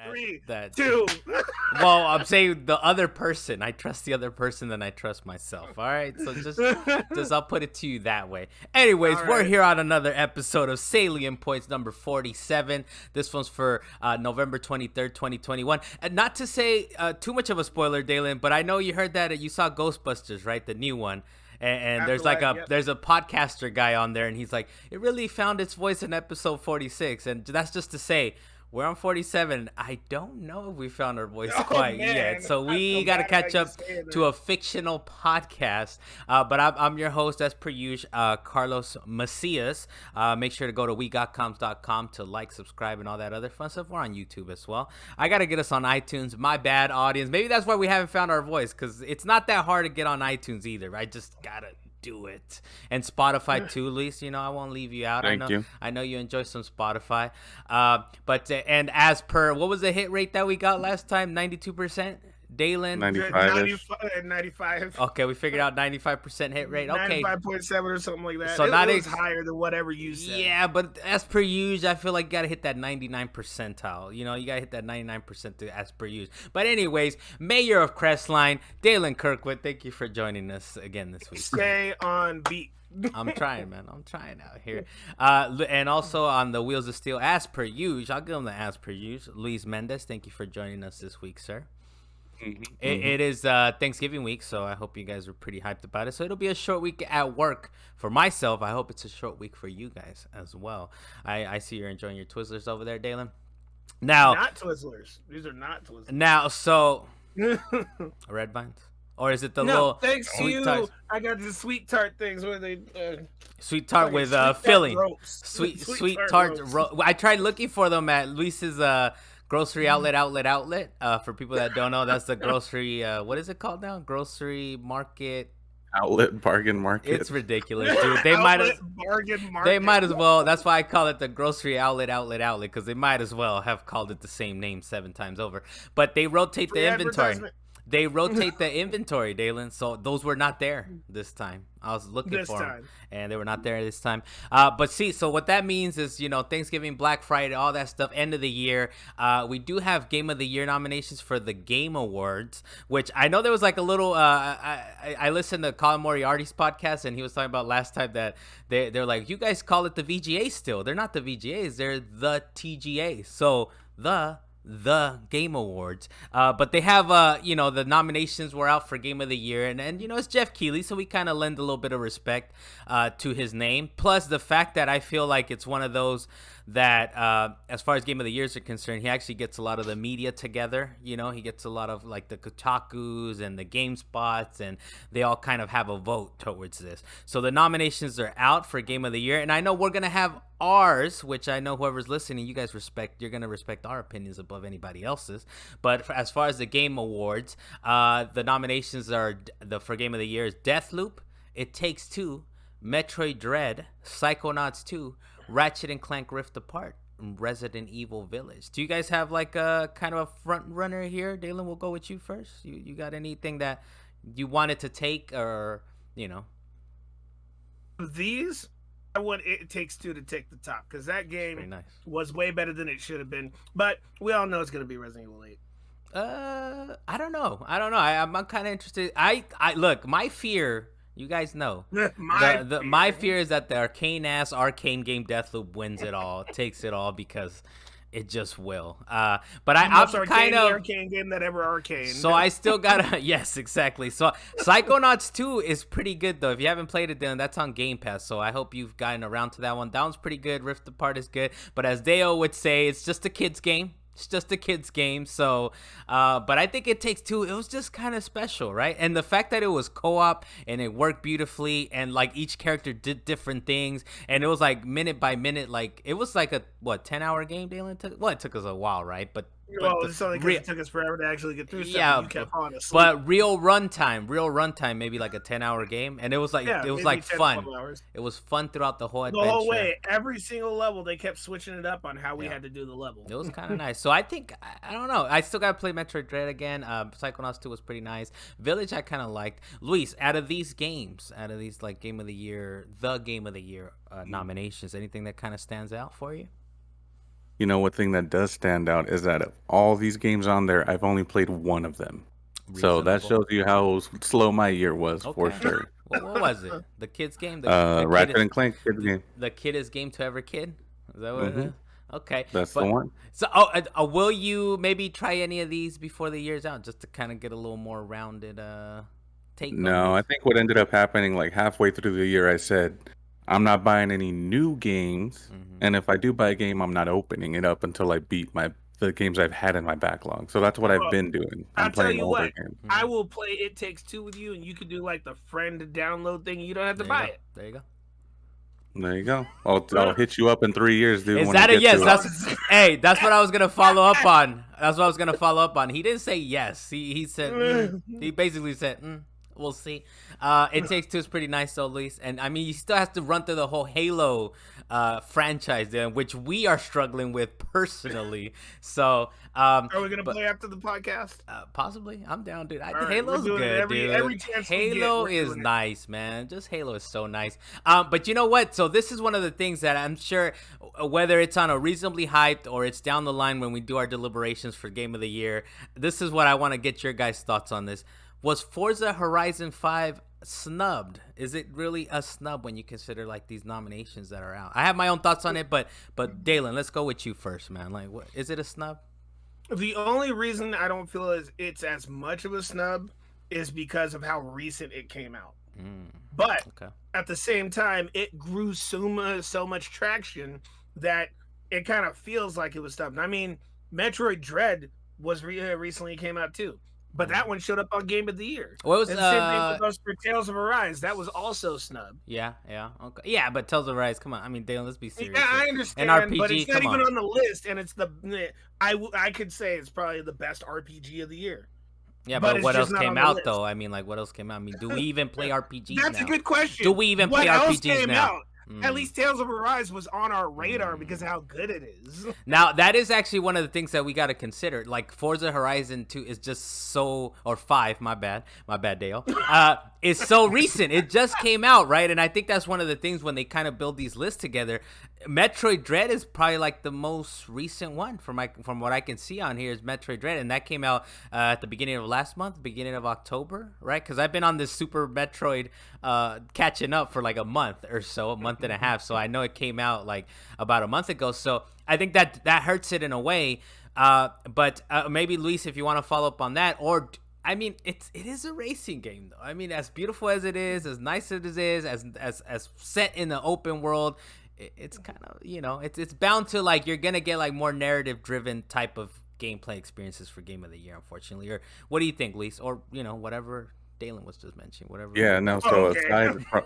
3, that 2. Well, I'm saying the other person. I trust the other person than I trust myself. All right, so just I'll put it to you that way. Anyways, we're here on another episode of Salient Points number 47. This one's for November 23rd, 2021. And not to say too much of a spoiler, Dalan, but I know you heard that you saw Ghostbusters, right? The new one. And there's like there's a podcaster guy on there, and he's like, it really found its voice in episode 46, and that's just to say. We're on 47. I don't know if we found our voice quite yet. So we got to catch up to a fictional podcast. But I'm your host, as per usual, Carlos Macias. Make sure to go to wegotcoms.com to like, subscribe, and all that other fun stuff. We're on YouTube as well. I got to get us on iTunes. My bad, audience. Maybe that's why we haven't found our voice, because it's not that hard to get on iTunes either. I just got to do it. And Spotify too, at least, I won't leave you out. I know you enjoy some Spotify. But and as per, what was the hit rate that we got last time? 92%? Dalan? 95. Okay, we figured out 95% hit rate. Okay. 95.7 or something like that. So it was higher than whatever you said. Yeah, but as per usual, I feel like you got to hit that 99 percentile. You got to hit that 99% to as per usual. But anyways, Mayor of Crestline, Dalan Kirkwood, thank you for joining us again this week. Stay on beat. I'm trying, man. I'm trying out here. And also on the Wheels of Steel, as per usual, I'll give him the as per usual. Luis Mendez, thank you for joining us this week, sir. It is Thanksgiving week, so I hope you guys are pretty hyped about it. So it'll be a short week at work for myself. I hope it's a short week for you guys as well. I see you're enjoying your Twizzlers over there, Dalan. Now, not Twizzlers. These are not Twizzlers. Now, so red vines, or is it the little? Thanks to you, tarts? I got the sweet tart things where they sweet tart with filling. Sweet tart. I tried looking for them at Luis's grocery outlet. For people that don't know, that's the grocery. What is it called now? Grocery market. Outlet bargain market. It's ridiculous, dude. They might as well. That's why I call it the grocery outlet, because they might as well have called it the same name 7 times over. But they rotate the inventory. They rotate the inventory, Dalan. So those were not there this time. I was looking for them, and they were not there this time. But see, so what that means is, Thanksgiving, Black Friday, all that stuff, end of the year. We do have Game of the Year nominations for the Game Awards, which I know there was like a little. I listened to Colin Moriarty's podcast, and he was talking about last time that they're like, you guys call it the VGA still. They're not the VGAs. They're the TGA. So the Game Awards, but they have the nominations were out for Game of the Year, and it's Jeff Keighley, so we kind of lend a little bit of respect to his name, plus the fact that I feel like it's one of those that as far as Game of the Years are concerned, he actually gets a lot of the media together. He gets a lot of like the Kotakus and the GameSpots, and they all kind of have a vote towards this. So the nominations are out for Game of the Year, and I know we're gonna have ours, which I know whoever's listening, you guys respect. You're gonna respect our opinions above anybody else's. But as far as the Game Awards, the nominations are for Game of the Year is Deathloop, It Takes Two, Metroid Dread, Psychonauts 2, Ratchet and Clank Rift Apart, and Resident Evil Village. Do you guys have like a kind of a front runner here? Dalan, we'll go with you first. You got anything that you wanted to take, or These, I want It Takes Two to take the top, because that game was way better than it should have been. But we all know it's going to be Resident Evil 8. I don't know. I'm kind of interested. I look, my fear. You guys know. My fear is that the arcane game Deathloop wins it all, takes it all, because it just will. But I'm kind of arcane game that ever arcane. So I still gotta yes, exactly. So Psychonauts 2 is pretty good though. If you haven't played it, then that's on Game Pass. So I hope you've gotten around to that one. That one's pretty good. Rift Apart is good. But as Deo would say, it's just a kid's game. It's just a kid's game. So, but I think It Takes Two, it was just kind of special, right? And the fact that it was co-op and it worked beautifully, and like each character did different things, and it was like minute by minute, like it was like a 10-hour game, Dalan? It took us a while, right? But it's only because it took us forever to actually get through stuff. Yeah, you kept falling asleep. But real runtime, maybe like a 10-hour game, and it was like fun. It was fun throughout the whole adventure. The whole way, every single level, they kept switching it up on how we had to do the level. It was kind of nice. So I think I don't know. I still gotta play Metroid Dread again. Psychonauts 2 was pretty nice. Village I kind of liked. Luis, out of these like Game of the Year, nominations, anything that kind of stands out for you? you know, one thing that does stand out is that of all these games on there, I've only played one of them. Reasonable. So that shows you how slow my year was, for sure. Well, what was it? The kid's game? Ratchet and Clank kid's game. The kidest game to ever kid? Is that what it is? Okay. That's the one. So, will you maybe try any of these before the year's out, just to kind of get a little more rounded take? No, I think what ended up happening, like halfway through the year, I said, I'm not buying any new games, and if I do buy a game, I'm not opening it up until I beat the games I've had in my backlog. So that's what I've been doing. I'm playing older games. I will play It Takes Two with you, and you can do like the friend download thing. You don't have to buy it. There you go. There you go. I'll hit you up in 3 years, dude. Is that a yes? That's what I was gonna follow up on. That's what I was gonna follow up on. He didn't say yes. He said he basically said we'll see. It Takes Two is pretty nice though, Luis. And I mean, you still have to run through the whole Halo franchise, which we are struggling with personally. So, are we gonna play after the podcast? Possibly. I'm down, dude. Right, Halo's good, dude. Every chance Halo is nice, man. Just Halo is so nice. But you know what? So this is one of the things that I'm sure, whether it's on a reasonably hyped or it's down the line when we do our deliberations for Game of the Year, this is what I want to get your guys' thoughts on this. Was Forza Horizon 5 snubbed? Is it really a snub when you consider like these nominations that are out? I have my own thoughts on it, but Dalan, let's go with you first, man. Like, what is it a snub? The only reason I don't feel it's as much of a snub is because of how recent it came out. But at the same time, it grew so much traction that it kind of feels like it was snubbed. I mean, Metroid Dread was recently came out too. But that one showed up on Game of the Year. What was the same thing with us for Tales of Arise? That was also snub. Yeah, okay. Yeah, but Tales of Arise, come on. I mean, Dale, let's be serious. Yeah, I understand. An RPG, but it's not even on the list, and it's I could say it's probably the best RPG of the year. Yeah, but what else came out though? I mean, like, what else came out? I mean, do we even play RPGs now? That's a good question. Do we even play RPGs now? At least Tales of Arise was on our radar because of how good it is. Now, that is actually one of the things that we got to consider. Like, Forza Horizon 2 is just so... Or 5, my bad, Dale. It's so recent. It just came out, right? And I think that's one of the things when they kind of build these lists together. Metroid Dread is probably like the most recent one from what I can see on here is Metroid Dread. And that came out at the beginning of last month, beginning of October, right? Because I've been on this Super Metroid catching up for like a month or so, a month and a half. So I know it came out like about a month ago. So I think that hurts it in a way. But maybe, Luis, if you want to follow up on that, or... I mean, it is a racing game, though. I mean, as beautiful as it is, as nice as it is, as set in the open world, it's kind of, you know, it's bound to, like, you're going to get, like, more narrative-driven type of gameplay experiences for Game of the Year, unfortunately. Or what do you think, Lise? Or, you know, whatever Dalan was just mentioning, whatever. Yeah, no, so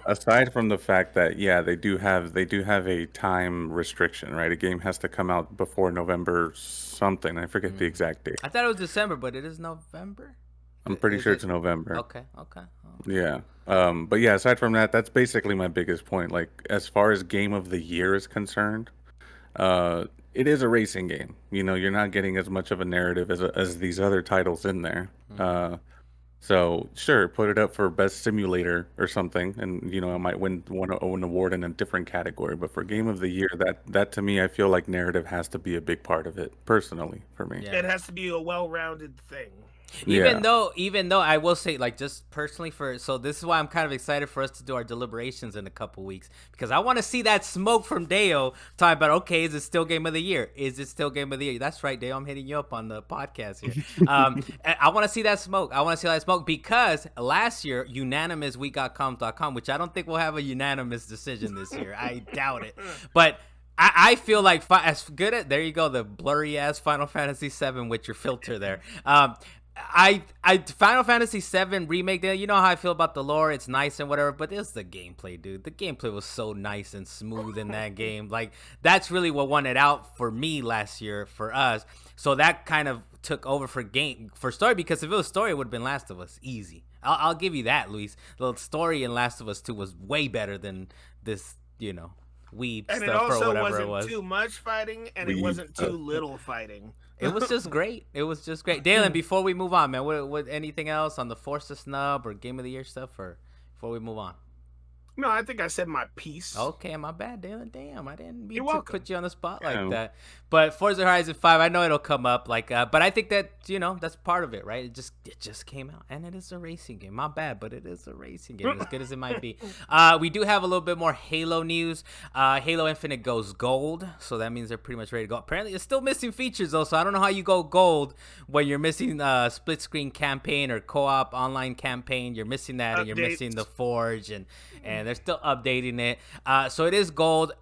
aside from the fact that, yeah, they do have a time restriction, right? A game has to come out before November something. I forget the exact date. I thought it was December, but it is November? I'm pretty sure it's November. Okay. Yeah. But yeah, aside from that, that's basically my biggest point. Like, as far as Game of the Year is concerned, it is a racing game. You know, you're not getting as much of a narrative as these other titles in there. So sure, put it up for best simulator or something, and you know, I might win an award in a different category. But for Game of the Year, that to me, I feel like narrative has to be a big part of it, personally, for me. Yeah. It has to be a well-rounded thing. Even though I will say, like, just personally so this is why I'm kind of excited for us to do our deliberations in a couple weeks, because I want to see that smoke from Deo talking about, okay, is it still Game of the Year? Is it still Game of the Year? That's right, Deo, I'm hitting you up on the podcast here. I want to see that smoke. Because last year, unanimous we got comms.com, which I don't think we'll have a unanimous decision this year. I doubt it. But I feel like as good at, there you go, the blurry ass Final Fantasy VII with your filter there. I Final Fantasy VII Remake, you know how I feel about the lore. It's nice and whatever, but it's the gameplay, dude. The gameplay was so nice and smooth in that game. Like, that's really what won it out for me last year, for us. So that kind of took over for story, because if it was story, it would have been Last of Us, easy. I'll give you that, Luis. The story in Last of Us 2 was way better than this, you know, weeb and stuff or whatever it was. It wasn't too much fighting, and it wasn't too little fighting. It was just great. Dalan, before we move on, man, what anything else on the Forza snub or Game of the Year stuff, or before we move on? No, I think I said my piece. Okay, my bad, Dalan. Damn, I didn't mean to put you on the spot like that. But Forza Horizon 5, I know it'll come up. But I think that that's part of it, right? It just came out, and it is a racing game. My bad, but it is a racing game, as good as it might be. We do have a little bit more Halo news. Halo Infinite goes gold, so that means they're pretty much ready to go. Apparently, it's still missing features though, so I don't know how you go gold when you're missing split screen campaign or co-op online campaign. You're missing that, and you're missing the Forge, and they're still updating it. So it is gold.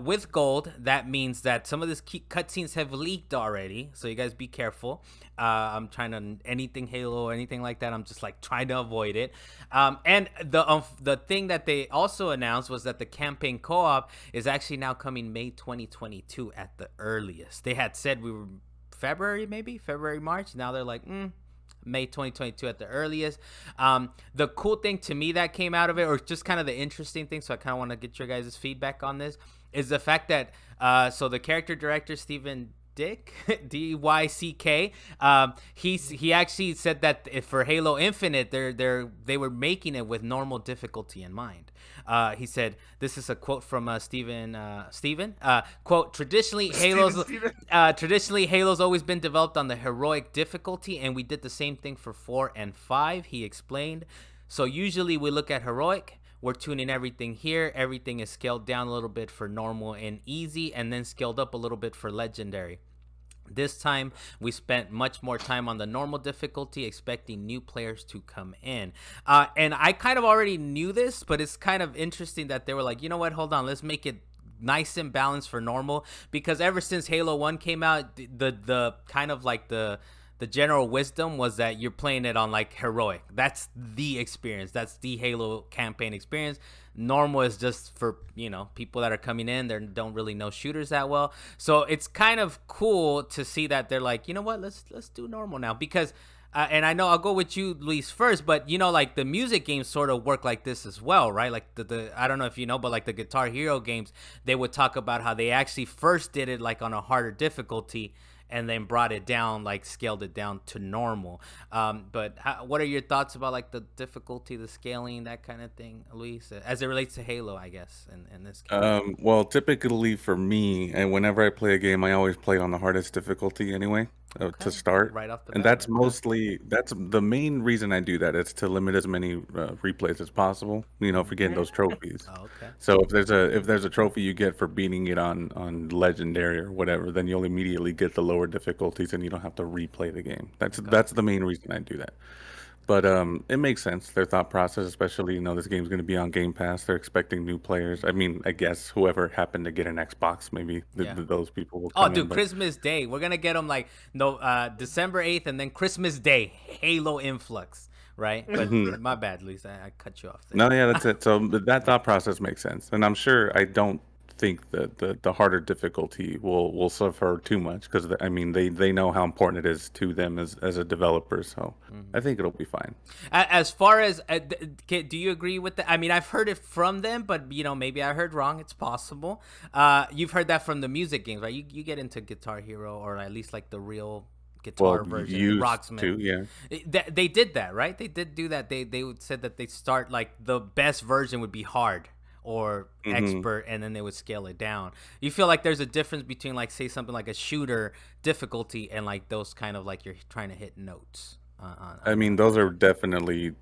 With gold, that means that some of these cutscenes have leaked already. So you guys be careful. I'm trying to anything Halo or anything like that. I'm just like trying to avoid it. And the thing that they also announced was that the campaign co-op is actually now coming May 2022 at the earliest. They had said we were February, March. Now they're like, May 2022 at the earliest. The cool thing to me that came out of it, or just kind of the interesting thing, so I kind of want to get your guys' feedback on this, is the fact that so the character director Steven Dick Dyck, he actually said that for Halo Infinite they were making it with normal difficulty in mind. He said, this is a quote from Steven, quote, traditionally Halo's always been developed on the heroic difficulty, and we did the same thing for 4 and 5, he explained. So usually we look at heroic, we're tuning everything here, everything is scaled down a little bit for normal and easy, and then scaled up a little bit for legendary. This time, we spent much more time on the normal difficulty, expecting new players to come in. And I kind of already knew this, but it's kind of interesting that they were like, you know what, hold on, let's make it nice and balanced for normal. Because ever since Halo 1 came out, the kind of like the general wisdom was that you're playing it on like heroic. That's the experience. That's the Halo campaign experience. Normal is just for, people that are coming in, they don't really know shooters that well. So it's kind of cool to see that they're like, you know what, let's do normal now. Because and I know I'll go with you, Luis, first, but like the music games sort of work like this as well, right? Like the I don't know if you know, but like the Guitar Hero games, they would talk about how they actually first did it like on a harder difficulty, and then brought it down, like scaled it down to normal. But what are your thoughts about like the difficulty, the scaling, that kind of thing, Luis, as it relates to Halo, I guess, in this case? Well, typically for me, and whenever I play a game, I always play on the hardest difficulty anyway. To start, right off the bat, and that's that's the main reason I do that. It's to limit as many replays as possible. For getting those trophies. Oh, okay. So if there's a trophy you get for beating it on legendary or whatever, then you'll immediately get the lower difficulties, and you don't have to replay the game. That's the main reason I do that. But it makes sense, their thought process, especially, this game's going to be on Game Pass. They're expecting new players. I mean, I guess whoever happened to get an Xbox, maybe those people will come in. Christmas Day. We're going to get them like December 8th and then Christmas Day, Halo influx, right? But my bad, Luis. I cut you off there. No, yeah, that's it. So that thought process makes sense. And I'm sure I don't think that the harder difficulty will suffer too much, because I mean they know how important it is to them as a developer, so I think it'll be fine. As far as do you agree with that? I mean, I've heard it from them, but maybe I heard wrong. It's possible. You've heard that from the music games, right? You get into Guitar Hero, or at least like the real guitar version, Rocksmith too, yeah. They did that, right? They did do that. They said that they start like the best version would be hard or expert, and then they would scale it down. You feel like there's a difference between, like, say something like a shooter difficulty and like those kind of like you're trying to hit notes I mean, those are definitely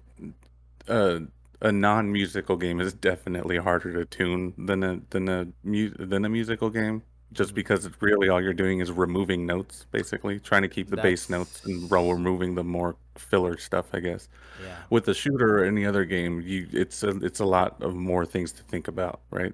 a non-musical game is definitely harder to tune than a musical game, just because it's really all you're doing is removing notes, basically trying to keep the bass notes and removing the more filler stuff, I guess. Yeah. With the shooter or any other game, it's a lot of more things to think about, right?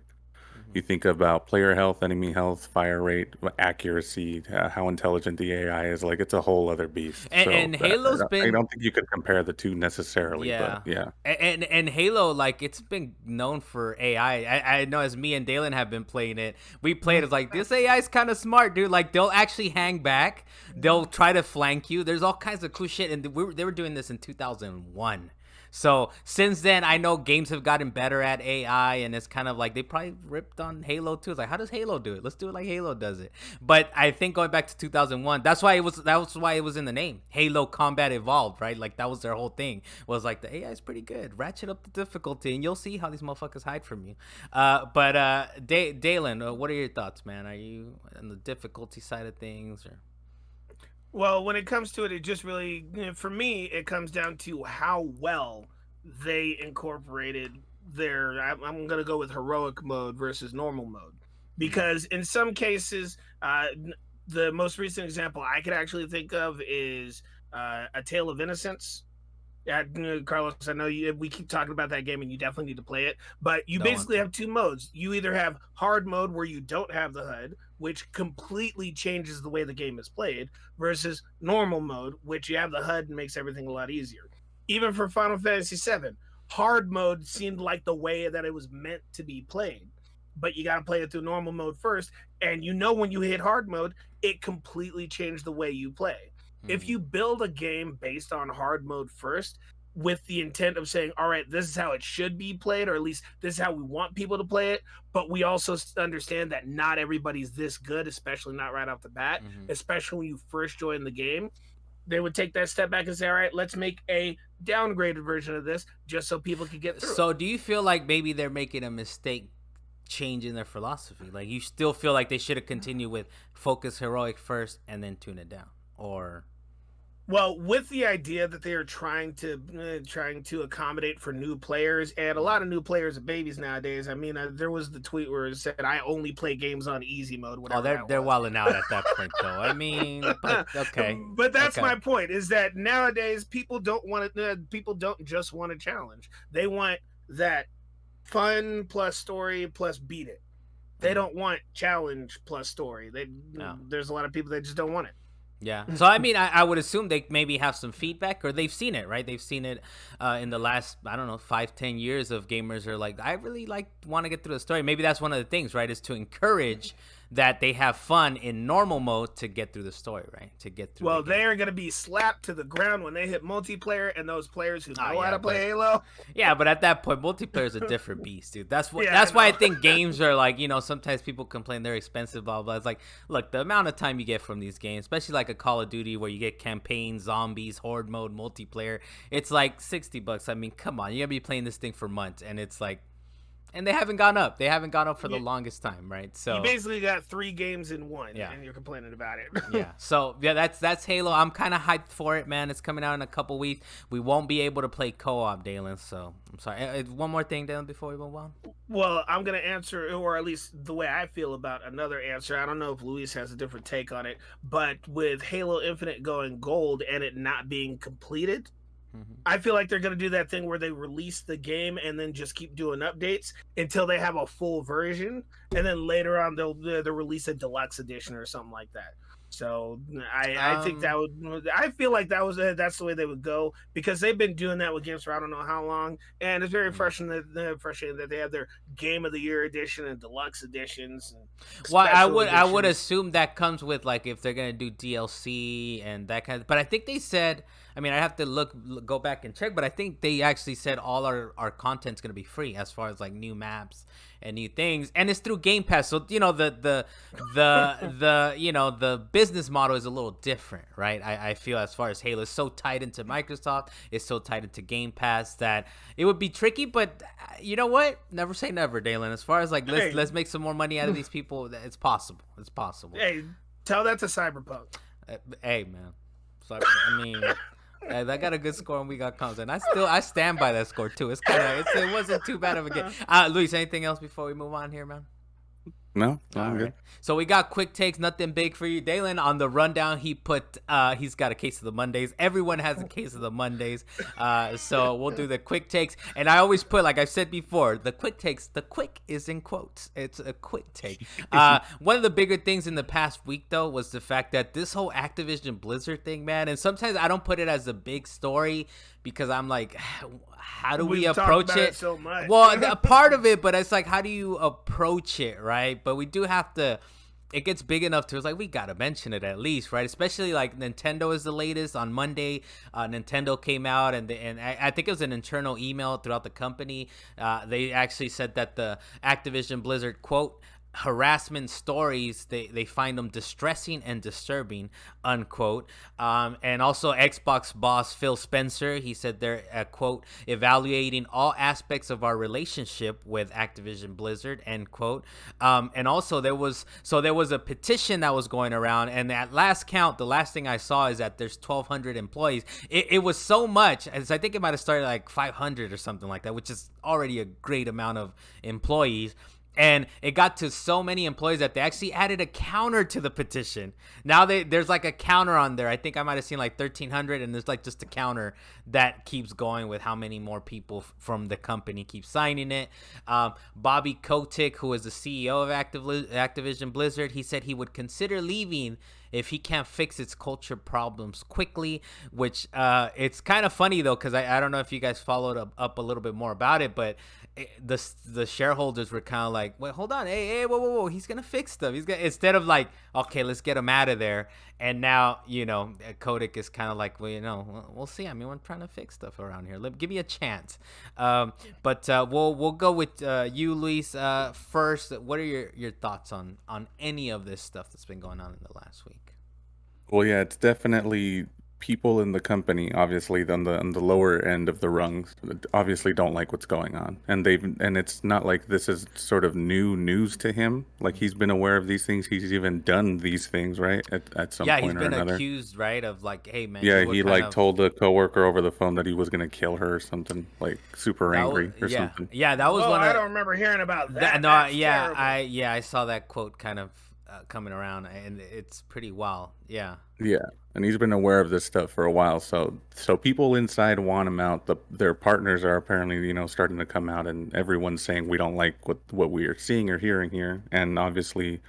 You think about player health, enemy health, fire rate, accuracy, how intelligent the AI is. Like, it's a whole other beast. And Halo's I don't think you could compare the two necessarily. Yeah. But yeah. And Halo, like, it's been known for AI. I know, as me and Dalan have been playing it, we played it like, this AI is kind of smart, dude. Like, they'll actually hang back. They'll try to flank you. There's all kinds of cool shit. And they were doing this in 2001. So since then, I know games have gotten better at AI, and it's kind of like they probably ripped on Halo too. It's like, how does Halo do it? Let's do it like Halo does it. But I think going back to 2001, that was why it was in the name, Halo Combat Evolved, right? Like that was their whole thing, was like the AI is pretty good. Ratchet up the difficulty, and you'll see how these motherfuckers hide from you. But Dalan, what are your thoughts, man? Are you on the difficulty side of things, or? Well, when it comes to it, it just really, for me, it comes down to how well they incorporated their. I'm going to go with heroic mode versus normal mode, because in some cases, the most recent example I could actually think of is A Tale of Innocence. Yeah, Carlos, I know we keep talking about that game, and you definitely need to play it. But you basically have two modes. You either have hard mode where you don't have the HUD, which completely changes the way the game is played, versus normal mode, which you have the HUD and makes everything a lot easier. Even for Final Fantasy VII, hard mode seemed like the way that it was meant to be played. But you got to play it through normal mode first. And when you hit hard mode, it completely changed the way you play. If you build a game based on hard mode first, with the intent of saying, all right, this is how it should be played, or at least this is how we want people to play it, but we also understand that not everybody's this good, especially not right off the bat, especially when you first join the game, they would take that step back and say, all right, let's make a downgraded version of this just so people can get through. So do you feel like maybe they're making a mistake changing their philosophy? Like you still feel like they should have continued with focus heroic first and then tune it down? Or... Well, with the idea that they are trying to accommodate for new players, and a lot of new players are babies nowadays. I mean, there was the tweet where it said, "I only play games on easy mode." Whatever. They're wilding out at that point, though. I mean, but, okay. But that's my point: is that nowadays people don't just want a challenge. They want that fun plus story plus beat it. They don't want challenge plus story. There's a lot of people that just don't want it. Yeah. So, I mean, I would assume they maybe have some feedback, or they've seen it, right? They've seen it in the last, 5-10 years of gamers are like, I really want to get through the story. Maybe that's one of the things, right, is to encourage that they have fun in normal mode to get through the story, right? To get through. Well, they are going to be slapped to the ground when they hit multiplayer, and those players who know how to play Halo. Yeah, but at that point, multiplayer is a different beast, dude. That's why I think games are like, sometimes people complain they're expensive, blah, blah. It's like, look, the amount of time you get from these games, especially like a Call of Duty where you get campaign, zombies, horde mode, multiplayer, it's like $60. I mean, come on, you're going to be playing this thing for months, and it's like, and they haven't gone up. They haven't gone up for the longest time, right? So you basically got 3 games in one, and you're complaining about it. Yeah. So that's Halo. I'm kind of hyped for it, man. It's coming out in a couple weeks. We won't be able to play co-op, Dalan. So I'm sorry. One more thing, Dalan, before we move on. Well, I'm gonna answer, or at least the way I feel about another answer. I don't know if Luis has a different take on it, but with Halo Infinite going gold and it not being completed, I feel like they're going to do that thing where they release the game and then just keep doing updates until they have a full version, and then later on they'll release a deluxe edition or something like that. So I think I feel like that's the way they would go, because they've been doing that with games for I don't know how long, and it's very frustrating that they have their Game of the Year edition and deluxe editions. Well, I would assume that comes with, like, if they're gonna do DLC and that kind of. But I think they said, I mean, I have to go back and check, but I think they actually said all our content's gonna be free as far as like new maps and new things, and it's through Game Pass. So the business model is a little different, right? I feel as far as Halo is so tied into Microsoft, it's so tied into Game Pass that it would be tricky. But you know what? Never say never, Dalan. As far as like let's make some more money out of these people, it's possible. It's possible. Hey, tell that to Cyberpunk. Hey, man. I mean. That got a good score and we got comms, and I stand by that score too. It wasn't too bad of a game. Luis, anything else before we move on here, man? No, I'm good. So we got quick takes, nothing big for you. Dalan, on the rundown, he put he's got a case of the Mondays. Everyone has a case of the Mondays. So we'll do the quick takes. And I always put, like I've said before, the quick takes, the quick is in quotes. It's a quick take. One of the bigger things in the past week, though, was the fact that this whole Activision Blizzard thing, man, and sometimes I don't put it as a big story because I'm like, how do we approach it? So much. Well, a part of it, but it's like, how do you approach it, right? But we do have to it gets big enough to, it's like, we gotta mention it at least, right? Especially like Nintendo is the latest. On Monday, Nintendo came out, and I think it was an internal email throughout the company. They actually said that the Activision Blizzard, quote, harassment stories, they find them distressing and disturbing, unquote. And also Xbox boss Phil Spencer, he said they're, quote, evaluating all aspects of our relationship with Activision Blizzard, end quote. And also there was a petition that was going around, and at last count, the last thing I saw is that there's 1,200 employees. It was so much, as I think it might have started like 500 or something like that, which is already a great amount of employees. And it got to so many employees that they actually added a counter to the petition. Now there's like a counter on there. I think I might have seen like 1,300, and there's like just a counter that keeps going with how many more people from the company keep signing it. Bobby Kotick, who is the CEO of Activision Blizzard, he said he would consider leaving if he can't fix its culture problems quickly, which it's kind of funny though, because I don't know if you guys followed up a little bit more about it, but the shareholders were kind of like, wait, hold on, hey, whoa, he's gonna fix stuff. Instead of like, okay, let's get him out of there. And now, Kotick is kind of like, well, we'll see. I mean, we're trying to fix stuff around here. Give me a chance. But we'll go with you, Luis, first. What are your thoughts on any of this stuff that's been going on in the last week? Well, yeah, it's definitely people in the company, obviously on the lower end of the rungs, obviously don't like what's going on, and it's not like this is sort of new news to him. Like, he's been aware of these things. He's even done these things, right? At some point or another. Yeah, he's been accused, right, of like, hey man. Yeah, he like told a coworker over the phone that he was gonna kill her or something, like super angry or something. Yeah, that was one. I don't remember hearing about that. No, I saw that quote kind of coming around, and it's pretty wild. Yeah, and he's been aware of this stuff for a while. So people inside want him out. Their partners are apparently starting to come out, and everyone's saying we don't like what we are seeing or hearing here. And obviously,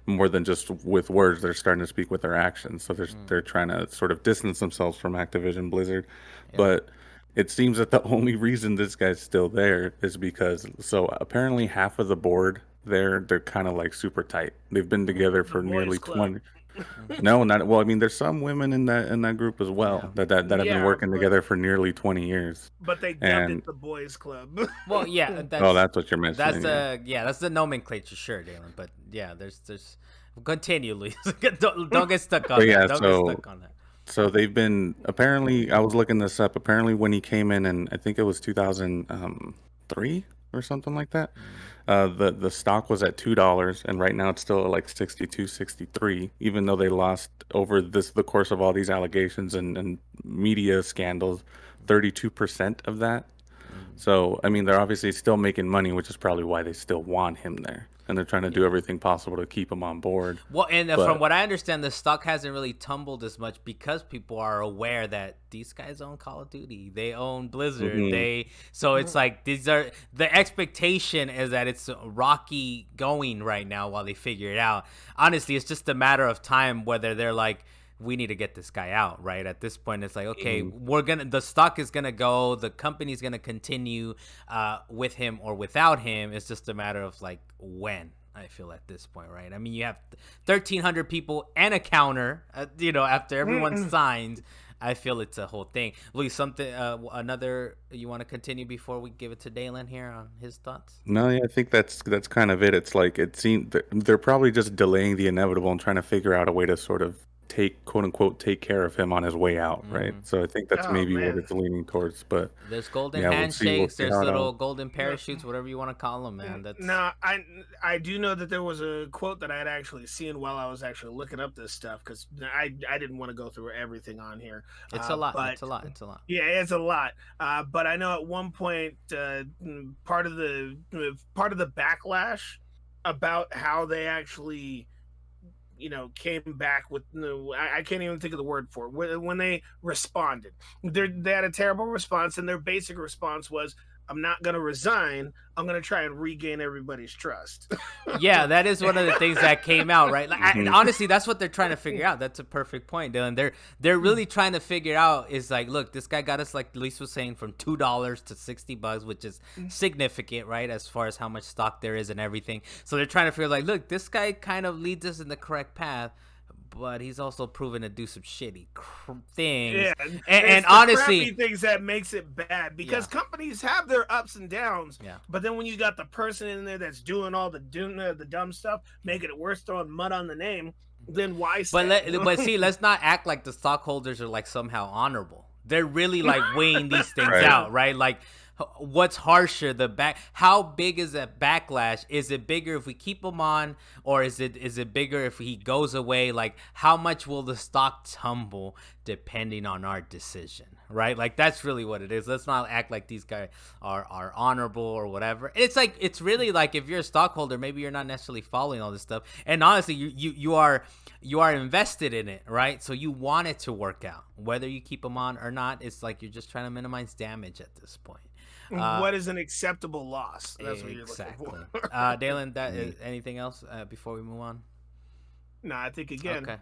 more than just with words, they're starting to speak with their actions. So they're trying to sort of distance themselves from Activision Blizzard. Yeah. But it seems that the only reason this guy's still there is because, so apparently half of the board they're kind of like super tight. They've been together for nearly 20. No, not well. I mean, there's some women in that group as well that have been working together for nearly 20 years. But they dubbed it the boys' club. Well, yeah. That's what you're mentioning. That's the nomenclature, sure, Dalan. But yeah, there's continue, Luis. don't get stuck on that. Don't get stuck on that. So they've been, apparently, I was looking this up. Apparently, when he came in, and I think it was 2003 or something like that. The stock was at $2, and right now it's still at like 62, 63, even though they lost over the course of all these allegations and media scandals, 32% of that. So, I mean, they're obviously still making money, which is probably why they still want him there. And they're trying to do everything possible to keep him on board. Well, and from what I understand, the stock hasn't really tumbled as much because people are aware that these guys own Call of Duty. They own Blizzard. Mm-hmm. So it's like the expectation is that it's rocky going right now while they figure it out. Honestly, it's just a matter of time whether they're like, we need to get this guy out, right? At this point, it's like, okay, the stock is gonna go, the company's gonna continue with him or without him. It's just a matter of like when. I feel at this point, right? I mean, you have 1,300 people and a counter, after everyone's signed. I feel it's a whole thing. Luis, something another you want to continue before we give it to Dalan here on his thoughts? No, yeah, I think that's kind of it. It's like it seems they're probably just delaying the inevitable and trying to figure out a way to sort of quote unquote take care of him on his way out, right? So I think that's what it's leaning towards. But there's golden handshakes, there's little golden parachutes, whatever you want to call them, man. I do know that there was a quote that I had actually seen while I was actually looking up this stuff, because I didn't want to go through everything on here. It's a lot. It's a lot. Yeah, it's a lot. But I know at one point part of the backlash about how they actually came back with, I can't even think of the word for it, when they responded. They had a terrible response, and their basic response was, I'm not going to resign. I'm going to try and regain everybody's trust. Yeah, that is one of the things that came out, right? Like, honestly, that's what they're trying to figure out. That's a perfect point, Dylan. They're really trying to figure out is like, look, this guy got us, like Luis was saying, from $2 to $60, which is significant, right? As far as how much stock there is and everything. So they're trying to figure like, look, this guy kind of leads us in the correct path, but he's also proven to do some shitty things. Yeah, and honestly, things that makes it bad because companies have their ups and downs. Yeah. But then when you got the person in there that's doing all the dumb stuff, making it worse, throwing mud on the name, then why? But see, let's not act like the stockholders are like somehow honorable. They're really like weighing these things out, right? Like, what's harsher, how big is that backlash? Is it bigger if we keep him on, or is it bigger if he goes away? Like, how much will the stock tumble depending on our decision, right? Like, that's really what it is. Let's not act like these guys are honorable or whatever. It's really like, if you're a stockholder, maybe you're not necessarily following all this stuff, and honestly, you are invested in it, right? So you want it to work out, whether you keep them on or not. It's like you're just trying to minimize damage at this point. What is an acceptable loss? That's what you're looking for. Dalan, anything else before we move on? No, I think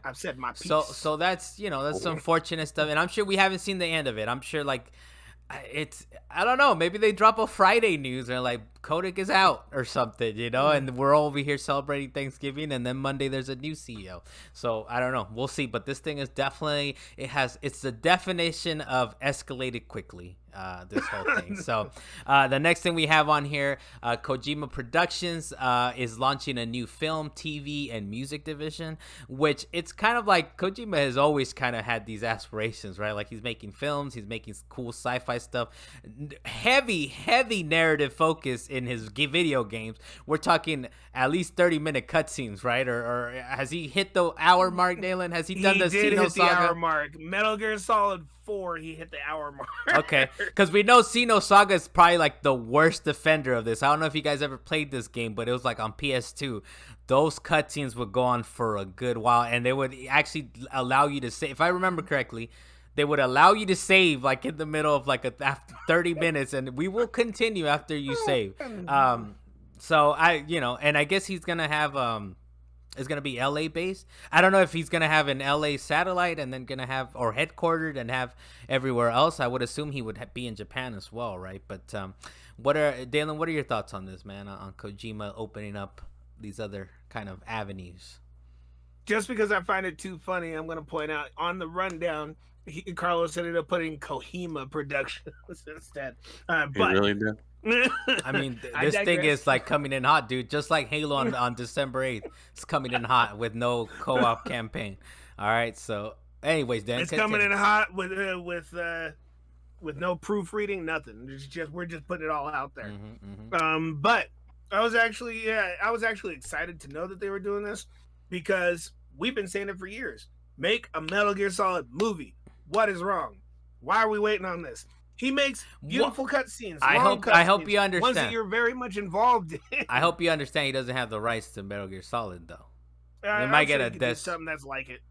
I've said my piece. So that's that's some unfortunate stuff, and I'm sure we haven't seen the end of it. I'm sure I don't know, maybe they drop a Friday news and like Kotick is out or something, and we're all over here celebrating Thanksgiving, and then Monday there's a new CEO. So I don't know, we'll see. But this thing is definitely, it's the definition of escalated quickly. This whole thing. So the next thing we have on here, Kojima Productions is launching a new film, TV, and music division, which it's kind of like Kojima has always kind of had these aspirations, right? Like, he's making films, he's making cool sci-fi stuff, heavy narrative focus in his video games. We're talking at least 30-minute cutscenes, right? Or has he hit the hour mark, Dalan? Has he done the Xeno Saga? The hour mark. Metal Gear Solid 4, he hit the hour mark. Okay, because we know Xeno Saga is probably like the worst defender of this. I don't know if you guys ever played this game, but it was like on PS2. Those cutscenes would go on for a good while, and they would actually allow you to save. If I remember correctly, they would allow you to save like in the middle of like after 30 minutes, and we will continue after you save. So and I guess he's gonna have is going to be LA based. I don't know if he's going to have an LA satellite and then going to have, or headquartered and have everywhere else. I would assume he would be in Japan as well, right? But Dalan, what are your thoughts on this, man, on Kojima opening up these other kind of avenues? Just because I find it too funny, I'm going to point out on the rundown, Carlos ended up putting Kojima Productions instead. But really did. I mean, this thing is like coming in hot, dude. Just like Halo on December 8th, it's coming in hot with no co-op campaign. All right, so anyways, Dan, it's coming in hot with no proofreading, nothing. We're just putting it all out there. But I was actually excited to know that they were doing this, because we've been saying it for years. Make a Metal Gear Solid movie. What is wrong? Why are we waiting on this? He makes beautiful cutscenes. I hope you understand. Ones that you're very much involved in. I hope you understand he doesn't have the rights to Metal Gear Solid, though. They might get a something that's like it.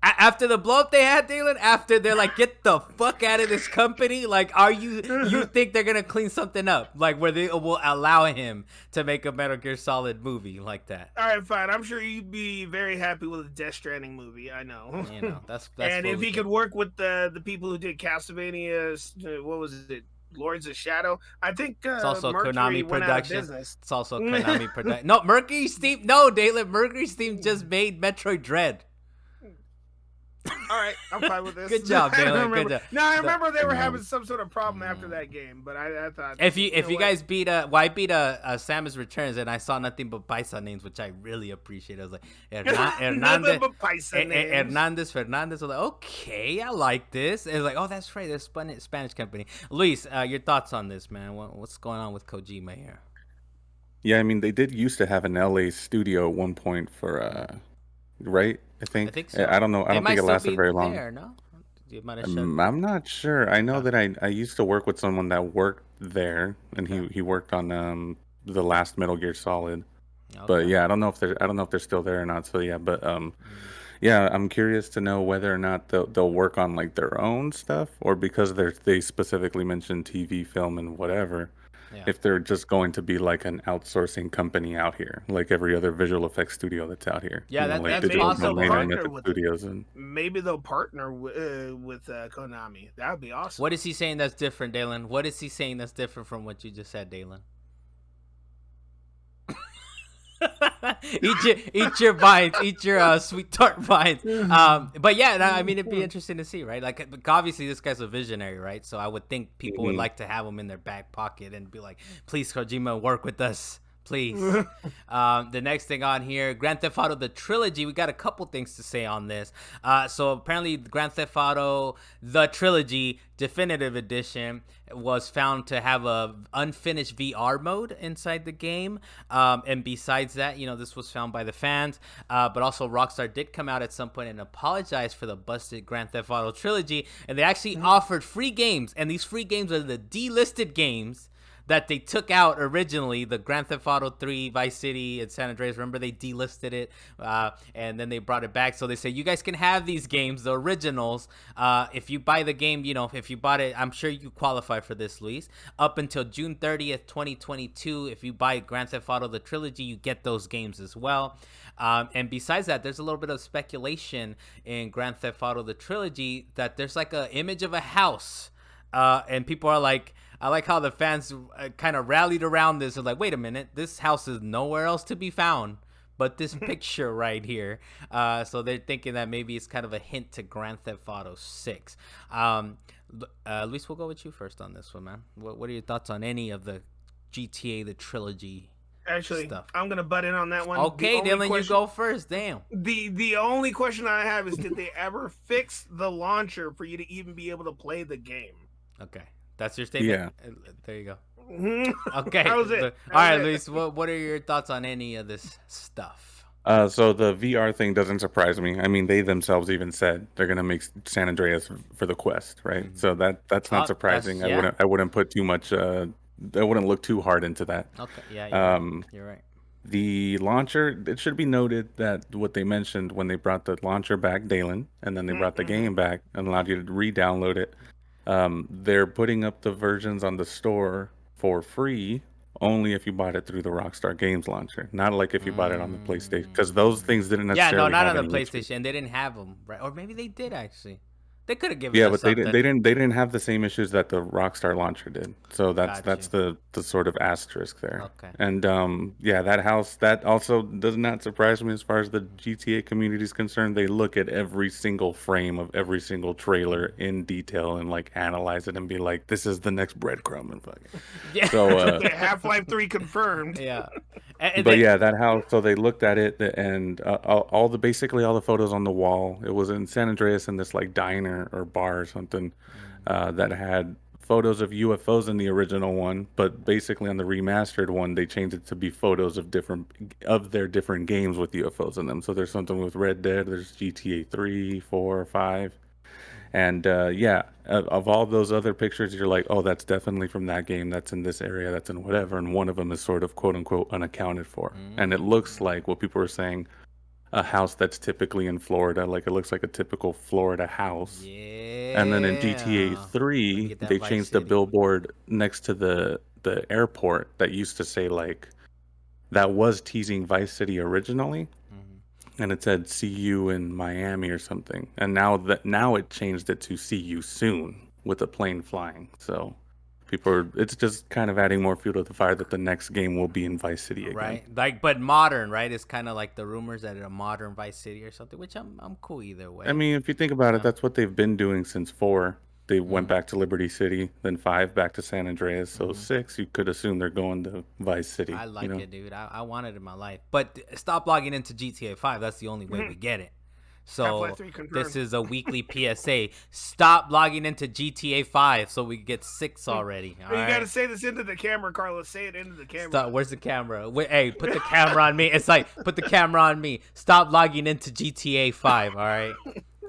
After the blow up they had, Dalan, after they're like, get the fuck out of this company, like, you think they're gonna clean something up, like where they will allow him to make a Metal Gear Solid movie like that? All right, fine. I'm sure you'd be very happy with a Death Stranding movie. I know. That's and if he could work with the people who did Castlevania, what was it? Lords of Shadow. I think it's also Mercury Konami went production. Out of business. It's also Konami production. No, Mercury Steam. No, Dalan. Mercury Steam just made Metroid Dread. All right, I'm fine with this. Good job, Dalan. Good job. No, I remember they were having some sort of problem after that game, but I thought if you guys beat I beat Samus Returns, and I saw nothing but Paisa names, which I really appreciate. I was like, Hernandez Fernandez. I was like, okay, I like this. And it was like, oh, that's right, this Spanish company. Luis, your thoughts on this, man? What's going on with Kojima here? Yeah, I mean, they did used to have an LA studio at one point for right? I think so. I don't know. I don't think it lasted very long. There, no? I'm not sure. I know that I used to work with someone that worked there, and he worked on the last Metal Gear Solid. Okay. But yeah, I don't know if they're still there or not. So yeah, but Yeah, I'm curious to know whether or not they'll work on like their own stuff, or because they specifically mentioned TV, film, and whatever. Yeah. If they're just going to be like an outsourcing company out here, like every other visual effects studio that's out here. Yeah, like that's Digital possible. Domain and Mythic Studios, and maybe they'll partner with Konami. That would be awesome. What is he saying that's different, Dalan? What is he saying that's different from what you just said, Dalan? eat your vines, eat your sweet tart vines. But yeah, I mean, it'd be interesting to see, right? Like, obviously, this guy's a visionary, right? So I would think people would like to have him in their back pocket and be like, "Please, Kojima, work with us." Please. The next thing on here, Grand Theft Auto, the Trilogy. We got a couple things to say on this. So apparently Grand Theft Auto, the Trilogy Definitive Edition was found to have a unfinished VR mode inside the game. And besides that, this was found by the fans. But also Rockstar did come out at some point and apologize for the busted Grand Theft Auto Trilogy. And they actually offered free games. And these free games are the delisted games that they took out originally, the Grand Theft Auto 3, Vice City, and San Andreas. Remember, they delisted it, and then they brought it back. So they say, you guys can have these games, the originals. If you buy the game, if you bought it, I'm sure you qualify for this, Luis. Up until June 30th, 2022, if you buy Grand Theft Auto, the Trilogy, you get those games as well. And besides that, there's a little bit of speculation in Grand Theft Auto, the Trilogy, that there's like an image of a house. And people are like, I like how the fans kind of rallied around this. They're like, wait a minute, this house is nowhere else to be found but this picture right here. So they're thinking that maybe it's kind of a hint to Grand Theft Auto 6. Luis, we'll go with you first on this one, man. What are your thoughts on any of the GTA, the Trilogy stuff? I'm going to butt in on that one. Okay, Dylan, you go first. Damn. The only question I have is, did they ever fix the launcher for you to even be able to play the game? Okay. That's your statement? Yeah. There you go. Okay. That was it. All right, Luis, what are your thoughts on any of this stuff? So the VR thing doesn't surprise me. I mean, they themselves even said they're gonna make San Andreas for the Quest, right? Mm-hmm. So that's not surprising. I wouldn't put too much. I wouldn't look too hard into that. Okay. Yeah. You're right. The launcher. It should be noted that what they mentioned when they brought the launcher back, Dalan, and then they brought the game back and allowed you to re-download it. They're putting up the versions on the store for free only if you bought it through the Rockstar Games launcher, not like if you bought it on the PlayStation, because those things didn't necessarily. Yeah, no, not on the PlayStation. They didn't have them, right? Or maybe they did actually. They could have given. Yeah, but they didn't have the same issues that the Rockstar launcher did. So that's the sort of asterisk there. Okay. And that house, that also does not surprise me as far as the GTA community is concerned. They look at every single frame of every single trailer in detail and like analyze it and be like, this is the next breadcrumb and fucking. Yeah. So Half-Life 3 confirmed. Yeah. That house. So they looked at it and basically all the photos on the wall. It was in San Andreas in this like diner or bar or something that had photos of UFOs in the original one, but basically on the remastered one they changed it to be photos of their different games with UFOs in them. So there's something with Red Dead, there's GTA 3, 4, 5, and of all those other pictures, you're like, oh, that's definitely from that game, that's in this area, that's in whatever, and one of them is sort of quote unquote unaccounted for. And it looks like what people are saying, a house that's typically in Florida, like it looks like a typical Florida house. Yeah. And then in GTA 3, they changed the billboard next to the airport that used to say like that was teasing Vice City originally, and it said "See you in Miami" or something. And now it changed it to "See you soon" with a plane flying. So it's just kind of adding more fuel to the fire that the next game will be in Vice City again. Right. Like, but modern, right? It's kind of like the rumors that it's a modern Vice City or something, which I'm cool either way. I mean, if you think about it, that's what they've been doing since 4. They went back to Liberty City, then 5 back to San Andreas. So 6, you could assume they're going to Vice City. I like it, dude. I want it in my life. But stop logging into GTA 5. That's the only way we get it. So this is a weekly PSA. Stop logging into GTA 5 so we get 6 already. You got to say this into the camera, Carlos. Say it into the camera. Where's the camera? Wait, hey, put the camera on me. It's like, put the camera on me. Stop logging into GTA 5, all right?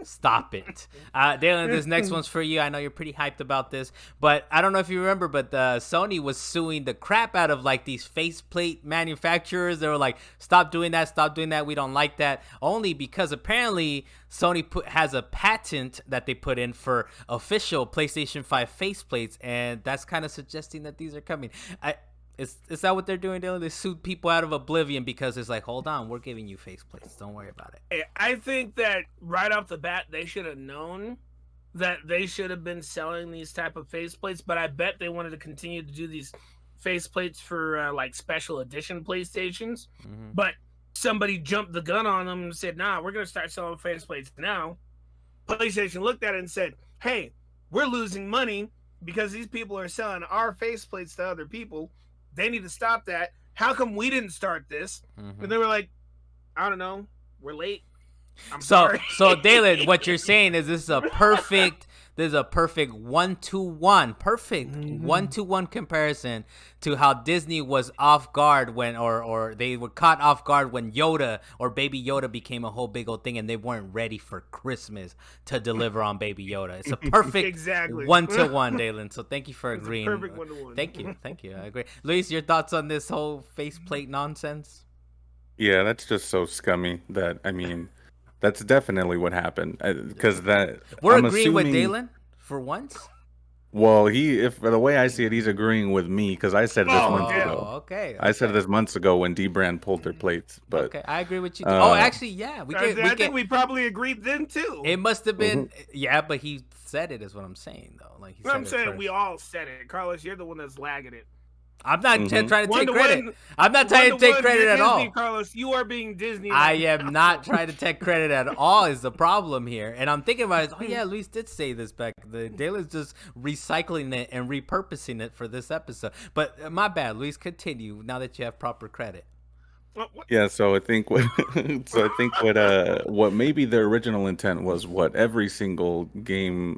Stop it. Dalan, this next one's for you. I know you're pretty hyped about this, but I don't know if you remember, but Sony was suing the crap out of like these faceplate manufacturers. They were like, stop doing that. We don't like that. Only because apparently Sony has a patent that they put in for official PlayStation 5 faceplates, and that's kind of suggesting that these are coming. Is that what they're doing, Dylan? They sued people out of oblivion because it's like, hold on, we're giving you faceplates. Don't worry about it. I think that right off the bat, they should have known that they should have been selling these type of faceplates, but I bet they wanted to continue to do these faceplates for like special edition PlayStations. Mm-hmm. But somebody jumped the gun on them and said, nah, we're going to start selling faceplates now. PlayStation looked at it and said, hey, we're losing money because these people are selling our faceplates to other people. They need to stop that. How come we didn't start this? Mm-hmm. And they were like, I don't know. We're late. I'm sorry. So Dalan, what you're saying is this is a perfect 1-to-1 comparison to how Disney was off guard when, or they were caught off guard when Yoda or Baby Yoda became a whole big old thing, and they weren't ready for Christmas to deliver on Baby Yoda. It's a perfect 1-to-1, Dalan. So thank you for agreeing. Perfect 1-to-1. Thank you. I agree. Luis, your thoughts on this whole faceplate nonsense? Yeah, that's just so scummy that, I mean, that's definitely what happened. Because we're agreeing with Dalan for once. Well, if the way I see it, he's agreeing with me because I said this months ago. Okay. I said this months ago when D-Brand pulled their plates. But okay, I agree with you. Actually, yeah, I think we probably agreed then too. It must have been, yeah, but he said it is what I'm saying though. Like I'm saying, we all said it. Carlos, you're the one that's lagging it. I'm not trying to take credit. I'm not trying to take credit at all. Carlos, you are being Disney. I am not trying to take credit at all is the problem here. And I'm thinking about it. Oh, yeah, Luis did say this back. Dalan's just recycling it and repurposing it for this episode. But my bad, Luis, continue now that you have proper credit. Yeah, so I think what maybe their original intent was what every single game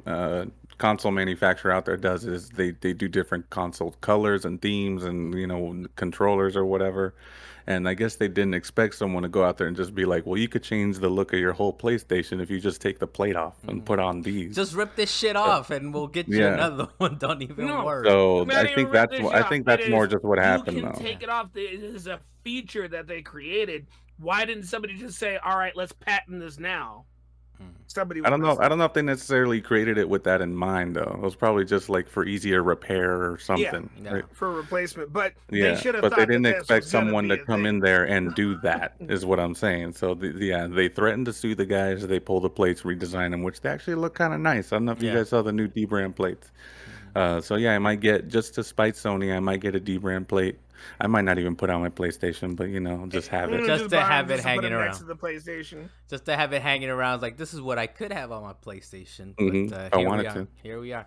console manufacturer out there does is they do different console colors and themes and controllers or whatever. And I guess they didn't expect someone to go out there and just be like, well, you could change the look of your whole PlayStation if you just take the plate off and put on these. Just rip this shit off and we'll get you another one. Don't even worry. So I think that's more just what happened. You can take it off. It is a feature that they created. Why didn't somebody just say, all right, let's patent this now? I don't know if they necessarily created it with that in mind though. It was probably just like for easier repair or something. Yeah, right? For replacement. But they should have. But they didn't expect someone to come in there and do that. Is what I'm saying. So they threatened to sue the guys. They pull the plates, redesign them, which they actually look kind of nice. I don't know if you guys saw the new D-brand plates. So yeah, I might get, just to spite Sony, I might get a D-brand plate. I might not even put on my PlayStation, but just have it. Just to have it hanging around. Next to the PlayStation. Just to have it hanging around. It's like, this is what I could have on my PlayStation. But, I wanted to. Here we are.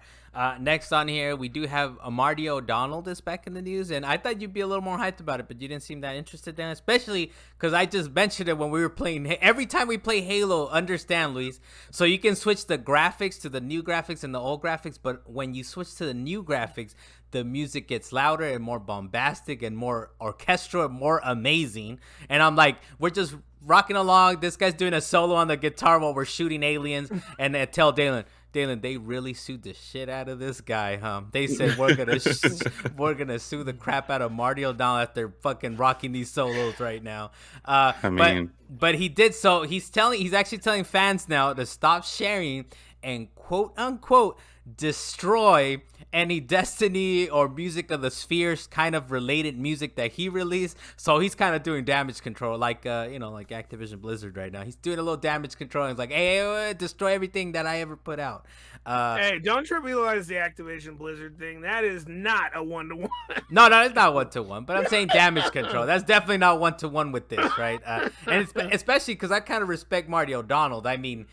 Next on here, we do have Marty O'Donnell is back in the news, and I thought you'd be a little more hyped about it, but you didn't seem that interested in it, especially because I just mentioned it when we were playing. Every time we play Halo, understand, Luis, so you can switch the graphics to the new graphics and the old graphics, but when you switch to the new graphics, the music gets louder and more bombastic and more orchestral, more amazing. And I'm like, we're just rocking along. This guy's doing a solo on the guitar while we're shooting aliens. And they tell Dalan, they really sued the shit out of this guy, huh? They said we're gonna sue the crap out of Marty O'Donnell after fucking rocking these solos right now. But he did so. He's actually telling fans now to stop sharing and quote unquote destroy any Destiny or Music of the Spheres kind of related music that he released. So he's kind of doing damage control, like like Activision Blizzard right now. He's doing a little damage control. He's like, hey, destroy everything that I ever put out. Hey, don't trivialize the Activision Blizzard thing. That is not a 1-to-1. No, it's not 1-to-1. But I'm saying damage control. That's definitely not 1-to-1 with this, right? And especially because I kind of respect Marty O'Donnell. I mean,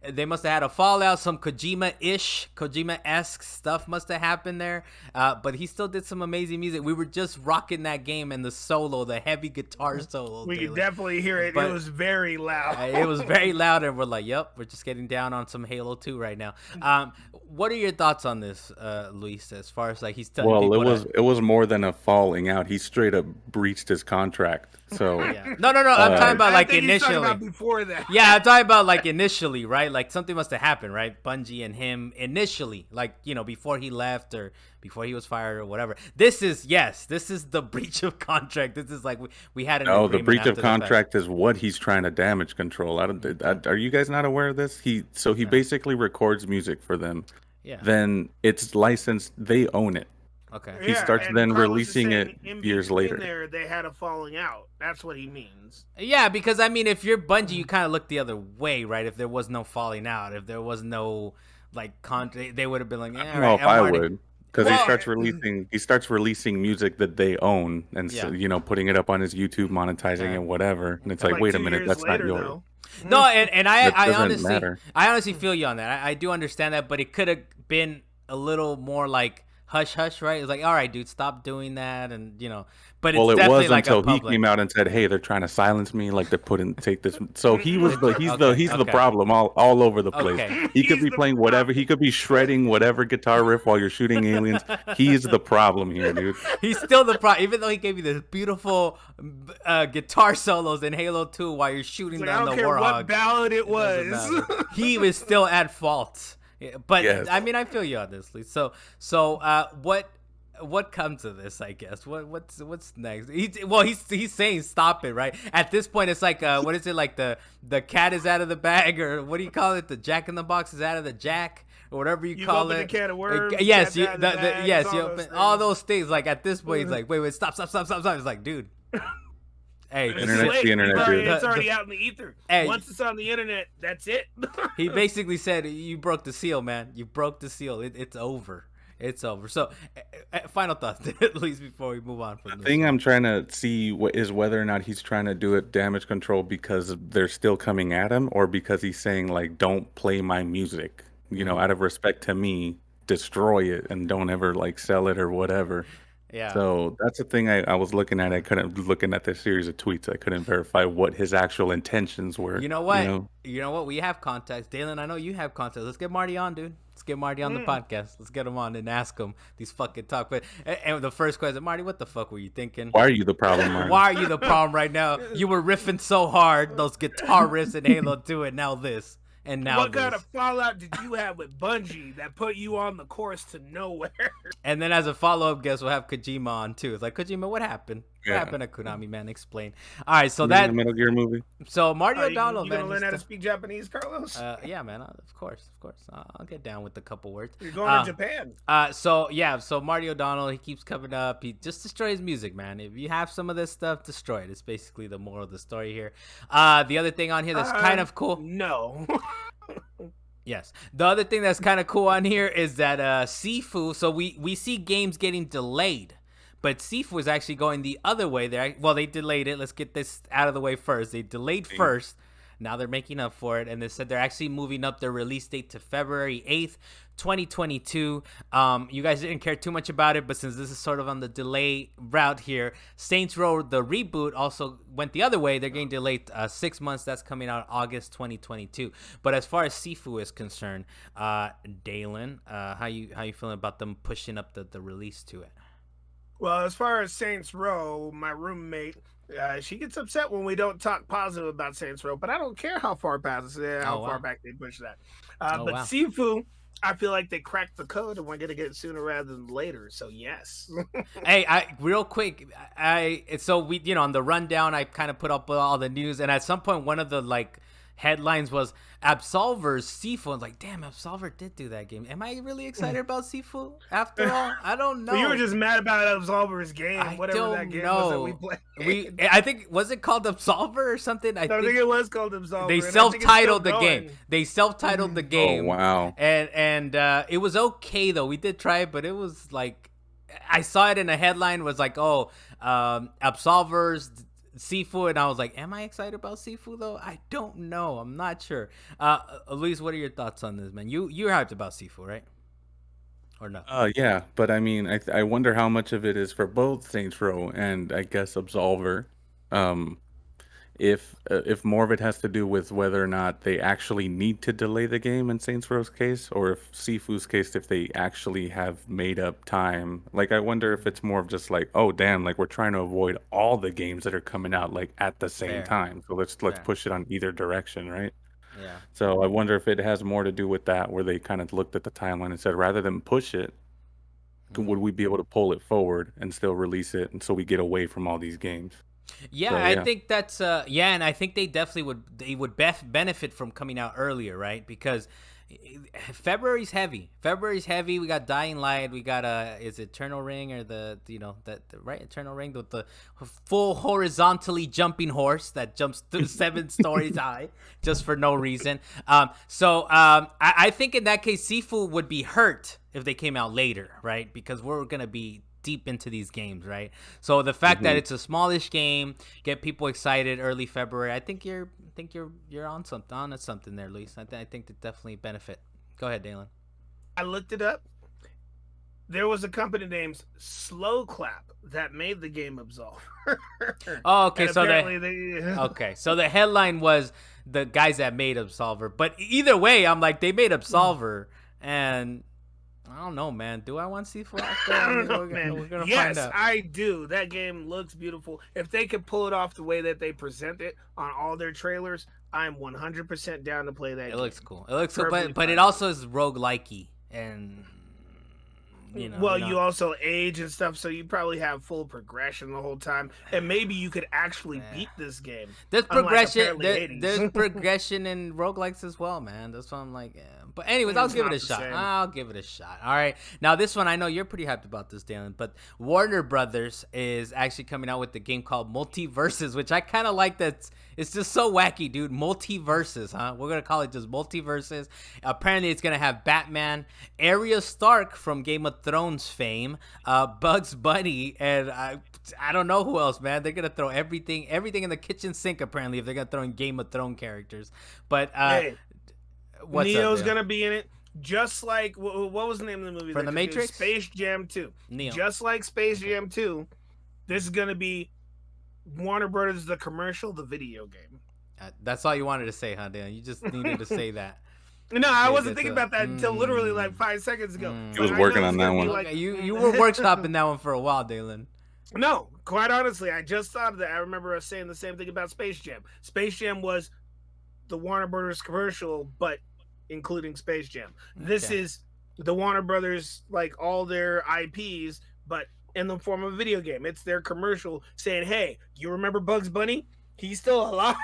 they must have had a fallout, some Kojima-esque stuff must have happened there. But he still did some amazing music. We were just rocking that game and the solo, the heavy guitar solo. We could definitely hear it. But it was very loud. It was very loud, and we're like, yep, we're just getting down on some Halo 2 right now. What are your thoughts on this, Luis, as far as like he's telling people? Well, it was more than a falling out. He straight up breached his contract. So yeah. No. I'm talking about like initially. Talking about before that. Yeah, I'm talking about like initially, right? Like something must have happened, right? Bungie and him initially, like, you know, before he left or before he was fired or whatever. This is the breach of contract. This is like we had an agreement. The breach of contract is what he's trying to damage control. Are you guys not aware of this? He basically records music for them. Yeah. Then it's licensed. They own it. Okay. He starts then releasing it years later. There, they had a falling out. That's what he means. Yeah, because I mean, if you're Bungie, you kind of look the other way, right? If there was no falling out, if there was no like contract, they would have been like, yeah, right, I would. Because he starts releasing music that they own, and so, you know, putting it up on his YouTube, monetizing it, whatever. And it's like wait a minute, that's later, not yours. No, and I honestly feel you on that. I do understand that, but it could have been a little more like hush hush, right? It's like, all right, dude, stop doing that, and you know. But it's it definitely was like until he came out and said, "Hey, they're trying to silence me. Like they're take this." So he's the problem all over the place. Okay. He could be playing whatever. He could be shredding whatever guitar riff while you're shooting aliens. He's the problem here, dude. He's still the problem, even though he gave you the beautiful guitar solos in Halo 2 while you're shooting down the Warhog. I don't care what ballad it was. He was still at fault. But yes. I mean, I feel you honestly. So what comes of this? I guess what's next? He's saying stop it, right? At this point, it's like what is it, like the cat is out of the bag, or what do you call it? The Jack in the Box is out of the jack, or whatever you call it. The can of worms. Yes, all those things. Like at this point, he's like, wait, stop. It's like, dude. Hey, internet's the internet, dude. It's already out in the ether. Hey, once it's on the internet, that's it. He basically said, "You broke the seal, man. You broke the seal. It's over. It's over." So, final thoughts, at least before we move on from this. The thing I'm trying to see is whether or not he's trying to do it damage control because they're still coming at him, or because he's saying like, "Don't play my music," you know, out of respect to me, destroy it and don't ever like sell it or whatever. Yeah. So that's the thing I was looking at. Looking at this series of tweets, I couldn't verify what his actual intentions were. You know what? You know what? We have contacts. Dalan, I know you have contacts. Let's get Marty on, dude. Let's get Marty on the podcast. Let's get him on and ask him these fucking talk. But and the first question, Marty, what the fuck were you thinking? Why are you the problem, Marty? Why are you the problem right now? You were riffing so hard, those guitar riffs in Halo 2, and now this. And now what kind of fallout did you have with Bungie that put you on the course to nowhere? And then as a follow-up guest, we'll have Kojima on too. It's like, Kojima, what happened? What happened to Konami, man? Explain. All right, so that Metal Gear movie. So Marty O'Donnell, you man. You gonna learn how to speak Japanese, Carlos? Yeah, man. Of course. I'll get down with a couple words. You're going to Japan. So Marty O'Donnell, he keeps coming up. He just destroys music, man. If you have some of this stuff, destroy it. It's basically the moral of the story here. The other thing on here that's kind of cool. No. Yes. The other thing that's kind of cool on here is that SIFU, so we see games getting delayed, but SIFU is actually going the other way. They delayed it. Let's get this out of the way first. They delayed first. Now they're making up for it, and they said they're actually moving up their release date to February 8th, 2022. You guys didn't care too much about it, but since this is sort of on the delay route here, Saints Row, the reboot, also went the other way. They're getting delayed 6 months. That's coming out August 2022. But as far as SIFU is concerned, Dalan, how you feeling about them pushing up the release to it? Well, as far as Saints Row, my roommate, she gets upset when we don't talk positive about Saints Row, but I don't care how far back they push that. SIFU, I feel like they cracked the code and we're gonna get it sooner rather than later. So yes. Hey, real quick, so we, on the rundown, I kind of put up all the news, and at some point, one of the headlines was Absolver's SIFU. I was like, damn, Absolver did do that game. Am I really excited about SIFU after all? I don't know. So you were just mad about Absolver's game, whatever that game was that we played. I think, was it called Absolver or something? I think it was called Absolver. They self-titled the game. The game. Oh, wow. And it was okay, though. We did try it, but it was like, I saw it in a headline, was like, Absolver's SIFU, and I was like, am I excited about SIFU though? I don't know. I'm not sure. Luis, what are your thoughts on this, man? You're hyped about SIFU, right? Or no? Yeah, but I mean, I wonder how much of it is for both Saints Row and I guess Absolver. If more of it has to do with whether or not they actually need to delay the game in Saints Row's case, or if SIFU's case, if they actually have made up time. Like, I wonder if it's more of just like, oh damn, like we're trying to avoid all the games that are coming out at the same time. So let's push it on either direction, right? Yeah. So I wonder if it has more to do with that, where they kind of looked at the timeline and said, rather than push it, would we be able to pull it forward and still release it, and so we get away from all these games? Yeah, So, I think that's and I think they definitely would benefit from coming out earlier, right? Because February's heavy. We got Dying Light. We got is it Eternal Ring or the right Eternal Ring with the full horizontally jumping horse that jumps through 7 stories high just for no reason. I think in that case, SIFU would be hurt if they came out later, right? Because we're gonna be deep into these games, right? So the fact that it's a smallish game, get people excited early February. I think you're on something there, Luis. I think that definitely benefit. Go ahead, Dalan. I looked it up. There was a company named Slow Clap that made the game Absolver. Oh, okay. So so the headline was the guys that made Absolver, but either way, I'm like, they made Absolver, and I don't know, man. Do I want SIFU out there? I don't know, man. We're gonna yes, find out. I do. That game looks beautiful. If they could pull it off the way that they present it on all their trailers, I'm 100% down to play that game. It looks cool. It looks cool, but it also is roguelike-y, and you also age and stuff, so you probably have full progression the whole time, and maybe you could actually beat this game. There's progression. There's progression in roguelikes as well, man. That's why I'm like, yeah. But anyways, I'll give it a shot. I'll give it a shot. All right. Now this one, I know you're pretty hyped about this, Dalan, but Warner Brothers is actually coming out with the game called MultiVersus, which I kind of like. That it's just so wacky, dude. MultiVersus, huh? We're gonna call it just MultiVersus. Apparently, it's gonna have Batman, Arya Stark from Game of Thrones fame, Bugs Bunny, and I don't know who else, man. They're gonna throw everything in the kitchen sink, apparently, if they're gonna throw in Game of Thrones characters. But Neo's gonna be in it, just like what was the name of the movie? From the Matrix? Space Jam 2. Neo. Just like Space Jam 2, this is gonna be Warner Brothers, the commercial, the video game. That's all you wanted to say, huh, Dan? You just needed to say that. No, I wasn't thinking about that until literally like 5 seconds ago. He was working on that one. Like, you were workshopping that one for a while, Dalan. No, quite honestly, I just thought of that. I remember us saying the same thing about Space Jam. Space Jam was the Warner Brothers commercial, but including Space Jam. This is the Warner Brothers, like all their IPs, but in the form of a video game. It's their commercial saying, hey, you remember Bugs Bunny? He's still alive.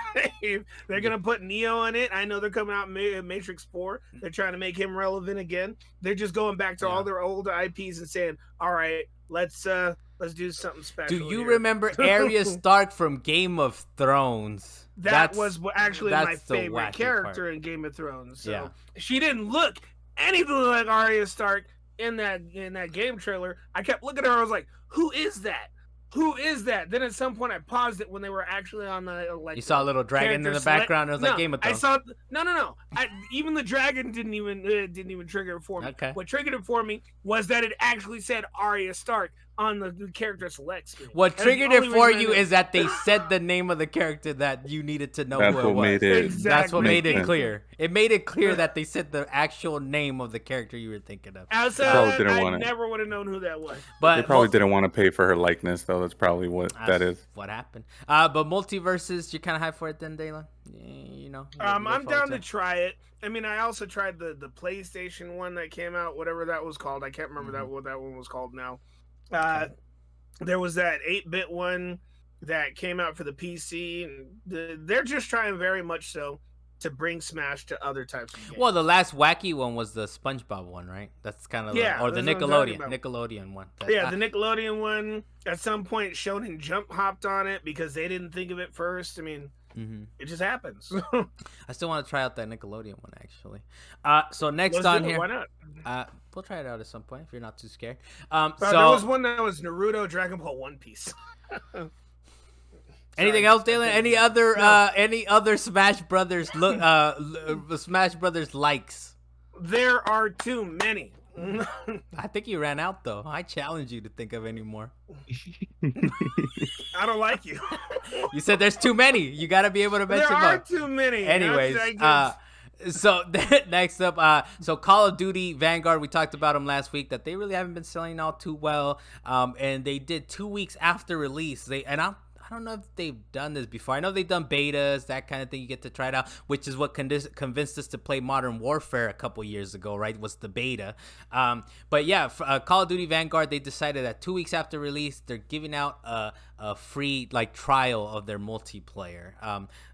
They're going to put Neo in it. I know they're coming out Matrix 4. They're trying to make him relevant again. They're just going back to all their old IPs and saying, all right, let's do something special. Do you remember Arya Stark from Game of Thrones? That was actually my favorite character in Game of Thrones. So she didn't look anything like Arya Stark in that game trailer. I kept looking at her. I was like, who is that? Who is that? Then at some point I paused it when they were actually on the You saw a little dragon in the background. It was like Game of Thrones. I saw no. Even the dragon didn't even trigger it for me. Okay. What triggered it for me was that it actually said Arya Stark on the character select screen. What triggered it for you is that they said the name of the character that you needed to know who it was. Exactly. That's what made it clear. It made it clear that they said the actual name of the character you were thinking of. Outside of that, I never would have known who that was. But they probably didn't want to pay for her likeness, though. That's probably that is. What happened. But MultiVersus, you're kind of hyped for it then, Dalan? I'm down to try it. I mean, I also tried the PlayStation one that came out, whatever that was called. I can't remember what that one was called now. There was that 8-bit one that came out for the PC, and they're just trying very much so to bring Smash to other types of games. Well, the last wacky one was the SpongeBob one, right? That's kind of or the Nickelodeon one. The Nickelodeon one. At some point, Shonen Jump hopped on it because they didn't think of it first. I mean, it just happens. I still want to try out that Nickelodeon one, actually. So next on here, why not? We'll try it out at some point if you're not too scared. There was one that was Naruto, Dragon Ball, One Piece. Anything else, Dalan? Any other Smash Brothers Smash Brothers likes? There are too many. I think you ran out, though. I challenge you to think of any more. I don't like you. You said there's too many. You got to be able to mention them. There are too many. Anyways, so next up, so Call of Duty Vanguard, we talked about them last week, that they really haven't been selling out too well. And they did 2 weeks after release. I don't know if they've done this before. I know they've done betas, that kind of thing. You get to try it out, which is what convinced us to play Modern Warfare a couple years ago, right? Was the beta. But yeah, Call of Duty Vanguard, they decided that 2 weeks after release, they're giving out a free like trial of their multiplayer.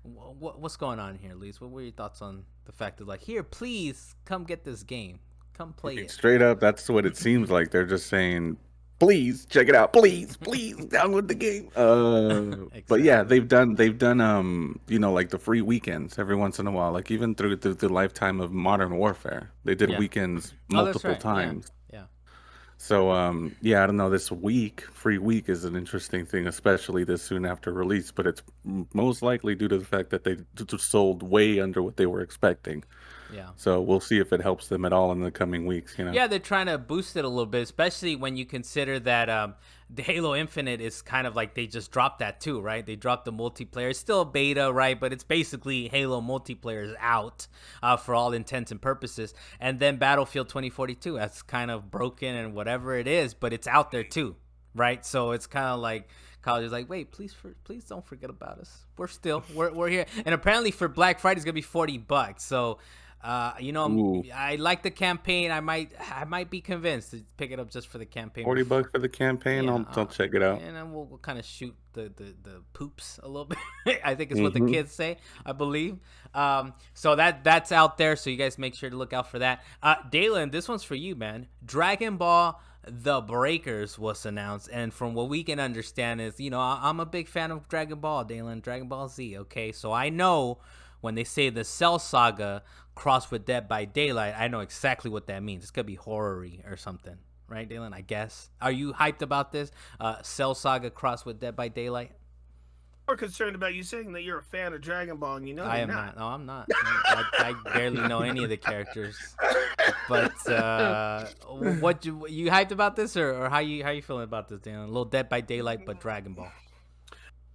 What's going on here, Luis? What were your thoughts on the fact that, like, here, please come get this game, come play it? Straight up, that's what it seems like. They're just saying, please check it out, please download the game. Exactly. But yeah, they've done like the free weekends every once in a while, like even through the lifetime of Modern Warfare, they did weekends multiple times. Yeah. So I don't know, this free week is an interesting thing, especially this soon after release, but it's most likely due to the fact that they sold way under what they were expecting. Yeah. So we'll see if it helps them at all in the coming weeks. Yeah, they're trying to boost it a little bit, especially when you consider that the Halo Infinite is kind of like they just dropped that too, right? They dropped the multiplayer. It's still a beta, right? But it's basically Halo multiplayer is out for all intents and purposes. And then Battlefield 2042, that's kind of broken and whatever it is, but it's out there too, right? So it's kind of like College is like, wait, please don't forget about us. We're here. And apparently for Black Friday, it's gonna be $40. So. I like the campaign. I might be convinced to pick it up just for the campaign. $40 for the campaign. Yeah, I'll check it out, and then we'll kind of shoot the poops a little bit. I think it's what the kids say, I believe. So that's out there. So you guys make sure to look out for that. Dalan, this one's for you, man. Dragon Ball The Breakers was announced, and from what we can understand is, I'm a big fan of Dragon Ball, Dalan, Dragon Ball Z. Okay, so I know when they say the Cell Saga crossed with Dead by Daylight, I know exactly what that means. It's gonna be horror-y or something, right, Dalan? I guess. Are you hyped about this? Cell Saga crossed with Dead by Daylight? More concerned about you saying that you're a fan of Dragon Ball, and I am not. No, I'm not. I barely know any of the characters. But what you hyped about this, or how you feeling about this, Dalan? A little Dead by Daylight, but Dragon Ball.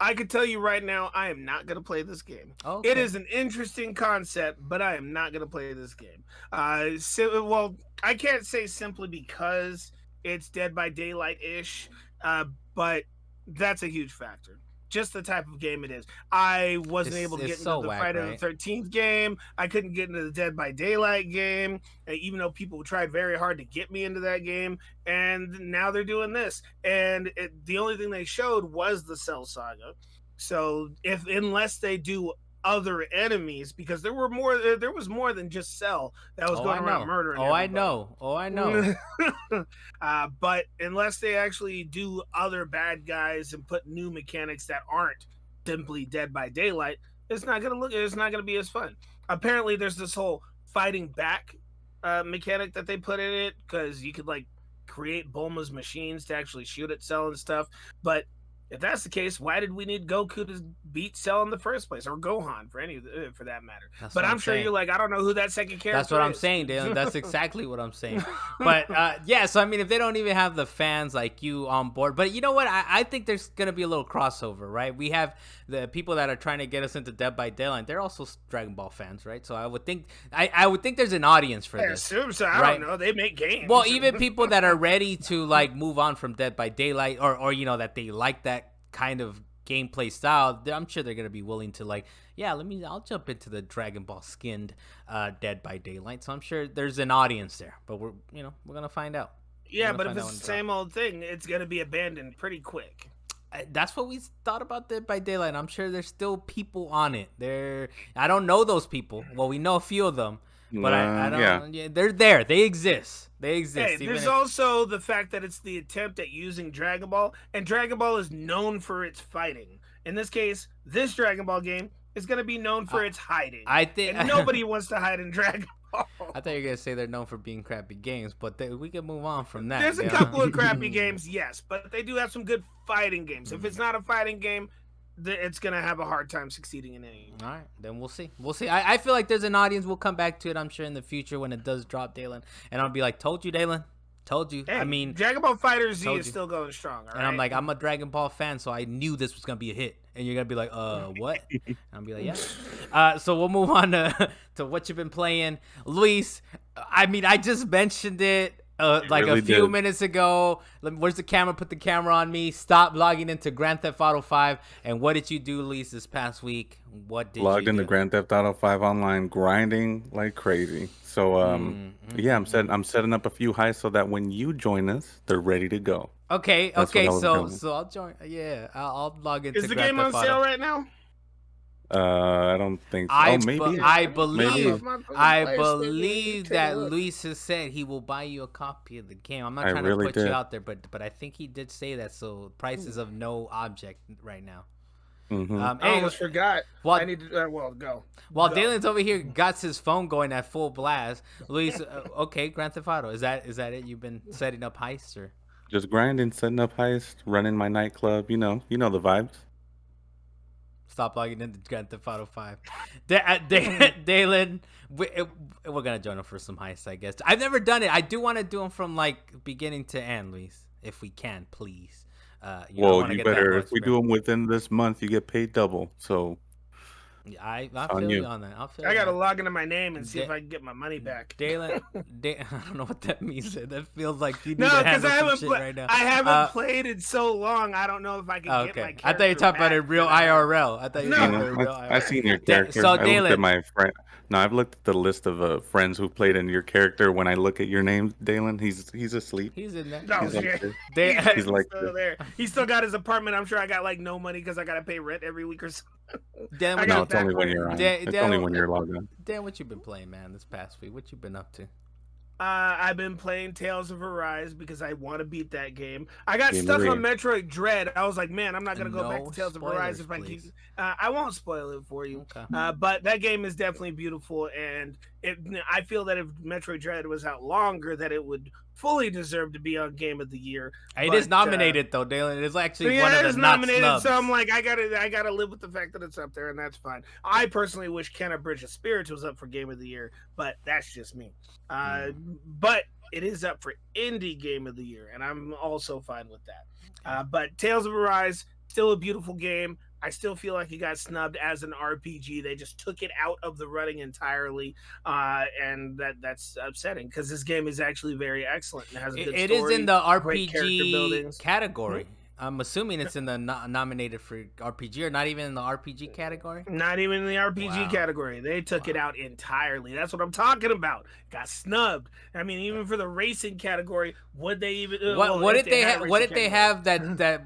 I can tell you right now, I am not going to play this game. Okay. It is an interesting concept, but I am not going to play this game. I can't say simply because it's Dead by Daylight-ish, but that's a huge factor. Just the type of game it is. I wasn't able to get into the Friday the 13th game. I couldn't get into the Dead by Daylight game, even though people tried very hard to get me into that game. And now they're doing this. And the only thing they showed was the Cell Saga. So unless they do other enemies, because there was more than just Cell that was going around murdering everybody. I know. But unless they actually do other bad guys and put new mechanics that aren't simply Dead by Daylight, it's not gonna be as fun. Apparently there's this whole fighting back mechanic that they put in it, because you could like create Bulma's machines to actually shoot at Cell and stuff. But if that's the case, why did we need Goku to beat Cell in the first place, or Gohan for that matter? But I'm sure you're like, I don't know who that second character is. That's what I'm saying, Dalan. That's exactly what I'm saying. But so I mean, if they don't even have the fans like you on board, but you know what? I think there's gonna be a little crossover, right? We have the people that are trying to get us into Dead by Daylight. They're also Dragon Ball fans, right? So I would think there's an audience for this. I assume so. I don't know. They make games. Well, even people that are ready to like move on from Dead by Daylight, or that they like that kind of gameplay style, I'm sure they're gonna be willing to like, I'll jump into the Dragon Ball skinned Dead by Daylight. So I'm sure there's an audience there, but we're gonna find out. Yeah, but if it's the same old thing, it's gonna be abandoned pretty quick. That's what we thought about Dead by Daylight. I'm sure there's still people on it. I don't know those people. Well, we know a few of them, but I don't. Yeah, they're there. They exist. Hey, there's also the fact that it's the attempt at using Dragon Ball, and Dragon Ball is known for its fighting. In this case, this Dragon Ball game is going to be known for its hiding. And nobody wants to hide in Dragon Ball. I thought you were going to say they're known for being crappy games, but we can move on from that. There's a couple of crappy games, yes, but they do have some good fighting games. If it's not a fighting game, it's going to have a hard time succeeding in any. All right, then we'll see. I feel like there's an audience. We'll come back to it, I'm sure, in the future when it does drop, Dalan. And I'll be like, told you, Dalan. Told you. Hey, I mean, Dragon Ball FighterZ is still going strong. All right? I'm like, I'm a Dragon Ball fan, so I knew this was going to be a hit. And you're going to be like, what? And I'll be like, yeah. So we'll move on to what you've been playing. Luis, I mean, I just mentioned it. like really a few minutes ago. Where's the camera? Put the camera on me. Stop logging into Grand Theft Auto 5. And what did you do, Luis, this past week? What did Logged you into Grand Theft Auto 5 online, grinding like crazy. So I'm setting up a few heists so that when you join us, they're ready to go. Okay. So I'll join. Yeah, I'll log into. Is the game on sale right now? I don't think so. Maybe. I believe that Luis has said he will buy you a copy of the game. I'm not trying to put you out there, but I think he did say that. So price is of no object right now. I almost forgot. I need to go. While Dalan's over here got his phone going at full blast. Luis, okay, Grand Theft Auto. Is that it? You've been setting up heists or just grinding, setting up heists, running my nightclub. You know the vibes. Stop logging into Grand Theft Auto 5. Dalan, we're gonna join him for some heists, I guess. I've never done it. I do want to do them from like beginning to end, Luis, if we can, please. You better. If we do them within this month, you get paid double. So I feel you on that. I gotta log into my name and see if I can get my money back. Dalan, I don't know what that means. That feels like you need to handle some shit right now. I haven't played it so long. I don't know if I can get my character. I thought you talked about it real IRL. I thought you talking about it real IRL. I've seen your character. So I Dalan, looked at my friend. No, I've looked at the list of friends who played in your character. When I look at your name, Dalan, he's asleep. He's in there. He's like still there. He still got his apartment. I'm sure I got like no money because I gotta pay rent every week or so. No, it's only when you're on. It's only when you're logged on. Dan, what you been playing, man, this past week? What you been up to? I've been playing Tales of Arise because I want to beat that game. I got stuck on Metroid Dread. I was like, man, I'm not going to go back to Tales of Arise if I keep... I won't spoil it for you. Okay. But that game is definitely beautiful, and I feel that if Metroid Dread was out longer, that it would fully deserve to be on Game of the Year. It is nominated, though, Dalan. It is actually one of the nominated, snubs. So I'm like, I gotta live with the fact that it's up there, and that's fine. I personally wish Kenna Bridge of Spirits was up for Game of the Year, but that's just me. But it is up for Indie Game of the Year, and I'm also fine with that. But Tales of Arise, still a beautiful game. I still feel like it got snubbed as an RPG. They just took it out of the running entirely, and that's upsetting because this game is actually very excellent. It has a good story. It is in the RPG category. I'm assuming it's in the nominated for RPG, or not even in the RPG category? Not even in the RPG category. They took it out entirely. That's what I'm talking about. Got snubbed. I mean, even for the racing category, would they even... What did they have that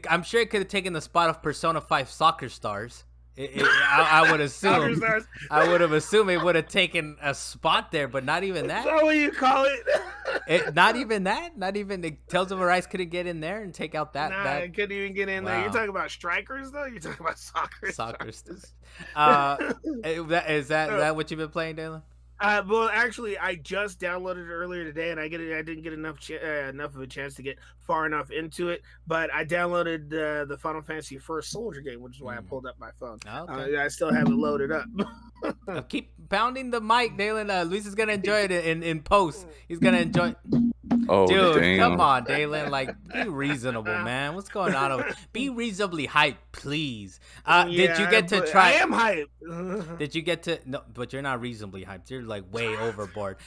I'm sure it could have taken the spot of Persona 5 Soccer Stars. I would assume. I would have assumed it would have taken a spot there, but not even that. Is that what you call it? Not even that. Not even the Tales of Arise couldn't get in there and take out that. It couldn't even get in there. You're talking about strikers, though. You're talking about soccer stars. Is that what you've been playing, Dalan? Well, actually, I just downloaded it earlier today, and I didn't get enough of a chance to get far enough into it. But I downloaded the Final Fantasy First Soldier game, which is why I pulled up my phone. Okay. I still have it loaded up. Keep pounding the mic, Dalan. Luis is gonna enjoy it in post. He's gonna enjoy. Oh, dude, damn. Come on, Dalan. Like, be reasonable, man. What's going on? Be reasonably hyped, please. Did you get to try? I am hyped. Did you get to? No, but you're not reasonably hyped. You're like way overboard.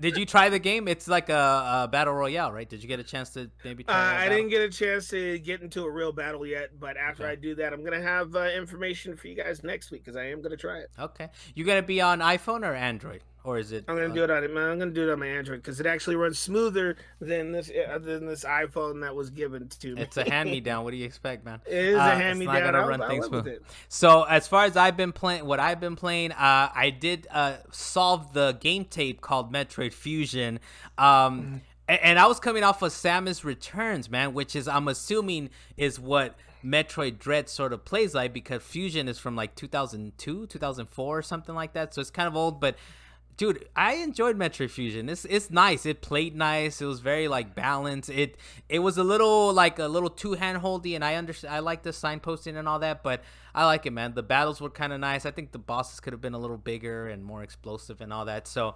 Did you try the game? It's like a battle royale, right? Did you get a chance to maybe try? I didn't get a chance to get into a real battle yet, but after I do that, I'm gonna have information for you guys next week because I am gonna try it. Okay, you gonna be on iPhone or Android? Or is it? I'm gonna do it on my Android because it actually runs smoother than this iPhone that was given to me. It's a hand-me-down. What do you expect, man? It is a hand-me-down. It's not gonna run things smooth. So as far as I've been playing, I did solve the game tape called Metroid Fusion. And I was coming off of Samus Returns, man, which is, I'm assuming, is what Metroid Dread sort of plays like, because Fusion is from like 2002, 2004 or something like that. So it's kind of old, but dude, I enjoyed Metroid Fusion. It's nice. It played nice. It was very like balanced. It was a little too handholdy, and I like the signposting and all that, but I like it, man. The battles were kind of nice. I think the bosses could have been a little bigger and more explosive and all that. So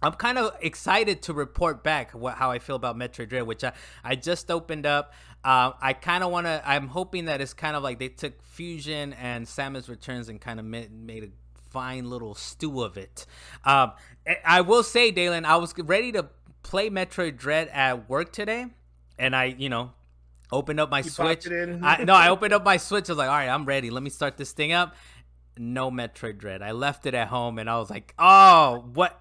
I'm kind of excited to report back how I feel about Metroid Dread, which I just opened up. I'm hoping that it's kind of like they took Fusion and Samus Returns and kind of made a fine little stew of it. I will say, Dalan, I was ready to play Metroid Dread at work today, and I, opened up my Switch. I opened up my Switch. I was like, all right, I'm ready. Let me start this thing up. No Metroid Dread. I left it at home, and I was like, oh, what?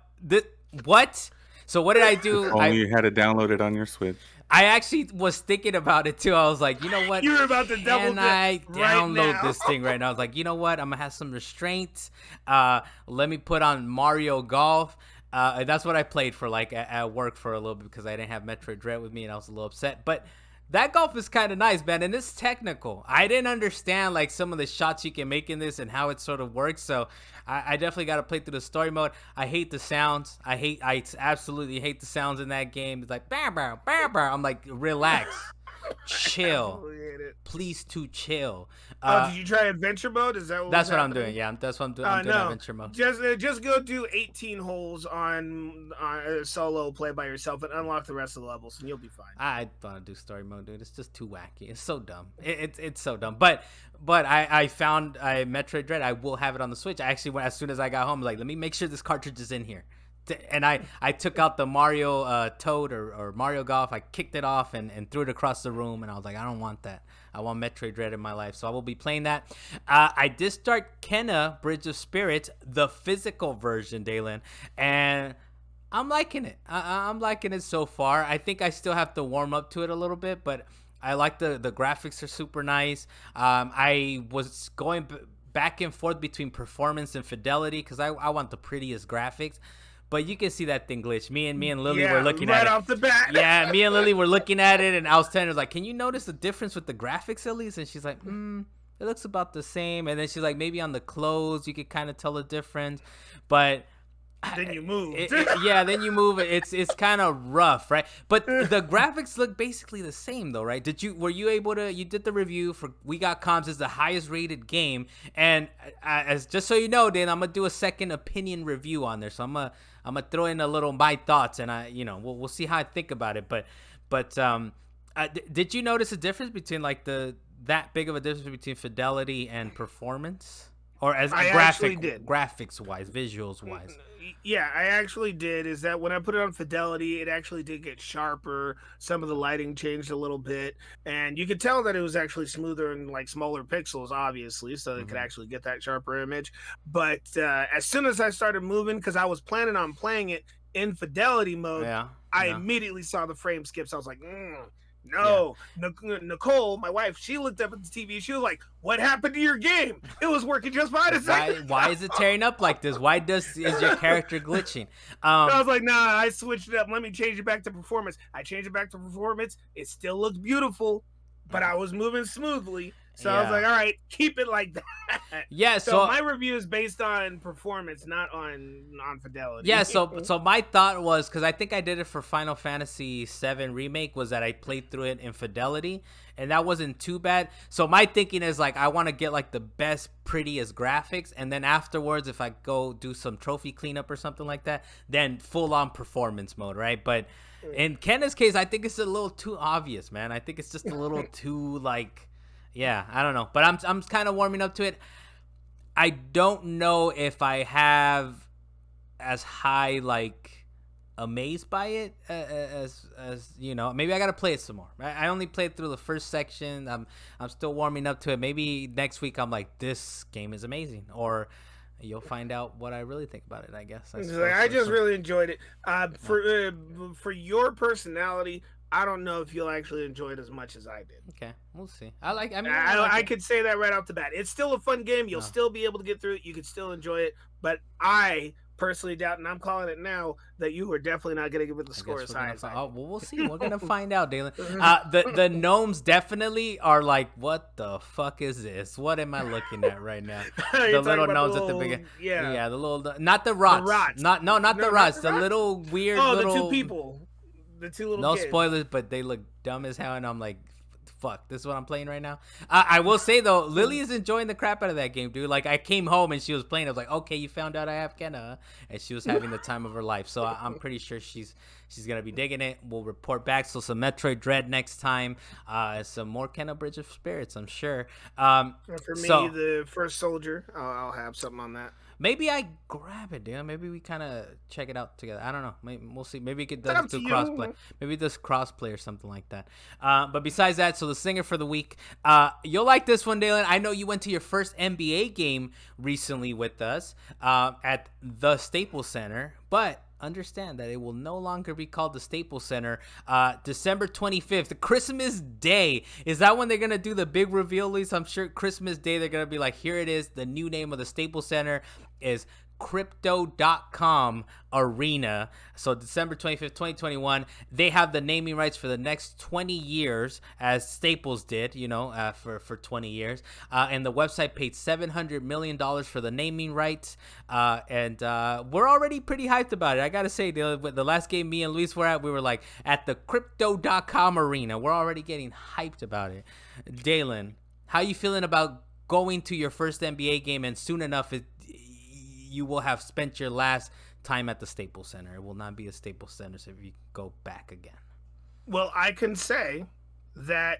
What? So what did I do? You had to download it on your Switch. I actually was thinking about it too. I was like, you know what? You're about to double dip. I download this thing right now? I was like, you know what? I'm gonna have some restraints. Let me put on Mario Golf. That's what I played for at work for a little bit because I didn't have Metroid Dread with me and I was a little upset. But that golf is kind of nice, man, and it's technical. I didn't understand like some of the shots you can make in this and how it sort of works. So I definitely got to play through the story mode. I hate the sounds. I absolutely hate the sounds in that game. It's like bah, bah, bah, bah. I'm like, relax, chill, please to chill. Did you try adventure mode? Is that that's what I'm doing? Yeah, that's what I'm doing. I'm doing adventure mode. Just go do 18 holes on solo, play by yourself, and unlock the rest of the levels, and you'll be fine. I want to do story mode, dude. It's just too wacky. It's so dumb. It's so dumb. But I found Metroid Dread. I will have it on the Switch. I actually went as soon as I got home. Like, let me make sure this cartridge is in here. And I took out the Mario Toad or Mario Golf. I kicked it off and threw it across the room. And I was like, I don't want that. I want Metroid Dread in my life. So I will be playing that. I did start Kena Bridge of Spirits, the physical version, Dalan. And I'm liking it. I'm liking it so far. I think I still have to warm up to it a little bit. But I like the graphics are super nice. I was going back and forth between performance and fidelity because I want the prettiest graphics. But you can see that thing glitch. Me and Lily were looking at it. Right off the bat. Yeah, me and Lily were looking at it, and I was telling her, like, can you notice the difference with the graphics at least? And she's like, it looks about the same. And then she's like, maybe on the clothes, you could kind of tell the difference. But then you move. Then you move. It's kind of rough, right? But the graphics look basically the same, though, right? Were you able to? You did the review for We Got Comms is the highest rated game, and as just so you know, Dan, I'm gonna do a second opinion review on there. So I'm gonna throw in a little my thoughts, and we'll see how I think about it. But did you notice a difference between like that big of a difference between fidelity and performance, or as graphics wise, visuals wise? Yeah, I actually did. Is that when I put it on fidelity, it actually did get sharper. Some of the lighting changed a little bit, and you could tell that it was actually smoother and like smaller pixels, obviously, so it could actually get that sharper image. But as soon as I started moving, because I was planning on playing it in fidelity mode, I immediately saw the frame skips. I was like, no. Yeah. Nicole, my wife, she looked up at the TV. She was like, what happened to your game? It was working just fine. Why is it tearing up like this? Why is your character glitching? I was like, nah, I switched it up. Let me change it back to performance. I changed it back to performance. It still looked beautiful, but I was moving smoothly. So I was like, all right, keep it like that. Yeah. So my review is based on performance, not on fidelity. Yeah. So my thought was, because I think I did it for Final Fantasy VII Remake, was that I played through it in fidelity, and that wasn't too bad. So my thinking is like, I want to get like the best, prettiest graphics, and then afterwards, if I go do some trophy cleanup or something like that, then full on performance mode, right? But in Kenna's case, I think it's a little too obvious, man. I think it's just a little too like. Yeah, I don't know, but I'm kind of warming up to it. I don't know if I have as high like amazed by it as maybe I gotta play it some more. Right? I only played through the first section. I'm still warming up to it. Maybe next week I'm like, this game is amazing, or you'll find out what I really think about it. I guess. I just really enjoyed it. For your personality, I don't know if you'll actually enjoy it as much as I did. Okay, we'll see. I could say that right off the bat. It's still a fun game. You'll still be able to get through it. You can still enjoy it. But I personally doubt, and I'm calling it now, that you are definitely not going to give it the score as high as I. Well, we'll see. We're going to find out, Dalan. The gnomes definitely are like, what the fuck is this? What am I looking at right now? The little gnomes at the beginning. Yeah, the little, not the rots. Not the rots. The little weird little. The two people. The two little kids. No spoilers, but they look dumb as hell, and I'm like, fuck, this is what I'm playing right now. I will say, though, Lily is enjoying the crap out of that game, dude. Like, I came home, and she was playing. I was like, okay, you found out I have Kenna. And she was having the time of her life. So I'm pretty sure she's going to be digging it. We'll report back. So some Metroid Dread next time. Some more Kenna Bridge of Spirits, I'm sure. For me, the first soldier, I'll have something on that. Maybe I grab it, dude. Maybe we kind of check it out together. I don't know. We'll see. Maybe it does do crossplay. Maybe it does crossplay or something like that. But besides that, so the singer for the week. You'll like this one, Dalan. I know you went to your first NBA game recently with us at the Staples Center, but understand that it will no longer be called the Staples Center. December 25th, Christmas Day. Is that when they're going to do the big reveal, Luis? I'm sure Christmas Day they're going to be like, here it is. The new name of the Staples Center is Crypto.com Arena. So December 25th, 2021, they have the naming rights for the next 20 years, as Staples did, for 20 years. And the website paid $700 million for the naming rights. And we're already pretty hyped about it. I got to say, the last game me and Luis were at, we were like at the Crypto.com Arena. We're already getting hyped about it. Dalan, how you feeling about going to your first NBA game, and soon enough you will have spent your last time at the Staples Center? It will not be a Staples Center, so if you go back again. Well, I can say that,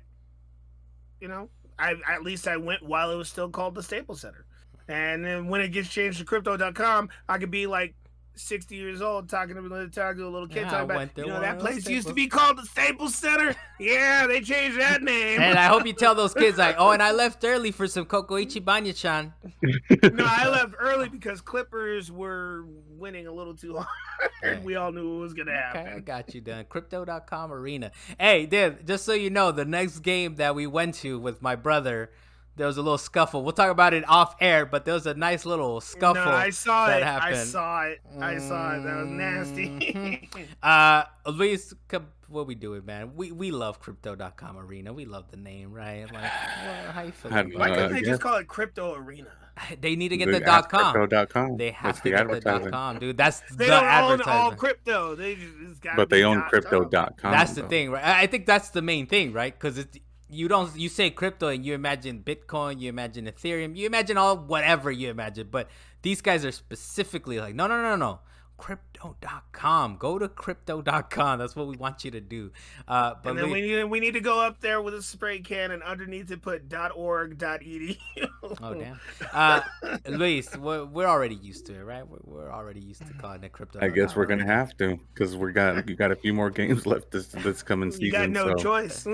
at least I went while it was still called the Staples Center. And then when it gets changed to Crypto.com, I could be like 60 years old talking to a little kid talking about, that place used to be called the Staples Center. Yeah, they changed that name. And I hope you tell those kids like, and I left early for some Coco Ichibanya-chan. No, I left early because Clippers were winning a little too hard. And we all knew what was going to happen. Okay, I got you done. Crypto.com Arena. Hey, dude, just so you know, the next game that we went to with my brother, there was a little scuffle. We'll talk about it off air, but there was a nice little scuffle. No, I saw it. Happened. I saw it. That was nasty. Luis, what we doing, man? We love Crypto.com Arena. We love the name, right? Like, how you feeling? Why can't they just call it Crypto Arena? They need to get the .com. Crypto.com. They have to get the .com, dude. That's they don't own all crypto. They just got. But they own Crypto.com. That's the thing, right? I think that's the main thing, right? Because you say crypto and you imagine Bitcoin, you imagine Ethereum, you imagine whatever you imagine, but these guys are specifically like, no. Crypto.com. Go to Crypto.com. That's what we want you to do. But and then we need to go up there with a spray can and underneath it put .org.edu. Oh damn. Luis, we're already used to it, right? We're already used to calling it Crypto. I guess we're gonna have to, because you got a few more games left this coming season. You got no choice.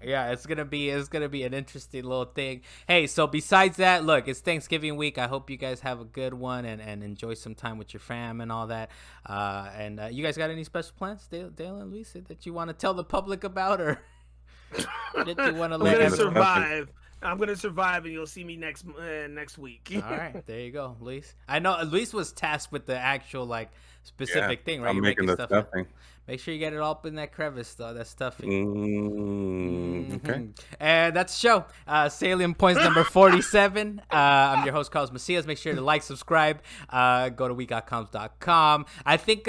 Yeah, it's gonna be an interesting little thing. Hey, so besides that, look, it's Thanksgiving week. I hope you guys have a good one and enjoy some time with your fam and all that. And you guys got any special plans, Dalan and Luis, that you want to tell the public about, or did you want to let everyone survive? I'm gonna survive, and you'll see me next week. All right, there you go, Luis. I know Luis was tasked with the actual specific thing, right? I'm making the stuffing. Make sure you get it all up in that crevice, though. That stuffing. Okay. And that's the show. Salient Points number 47. I'm your host, Carlos Macias. Make sure to like, subscribe. Go to weGotComms.com. I think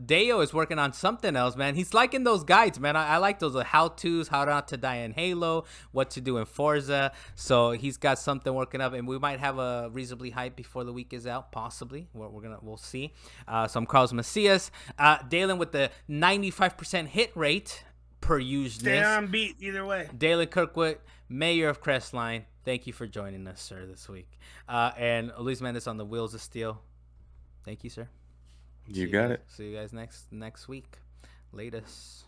Deo is working on something else, man. He's liking those guides, man. I like those how-tos, how not to die in Halo, what to do in Forza. So he's got something working up, and we might have a reasonably hype before the week is out, possibly. We'll see. So I'm Carlos Macias. Dalan with the 95% hit rate per usual. Stay on beat either way. Dalan Kirkwood, Mayor of Crestline. Thank you for joining us, sir, this week. And Luis Mendez on the Wheels of Steel. Thank you, sir. You got it. See you guys next week. Latest.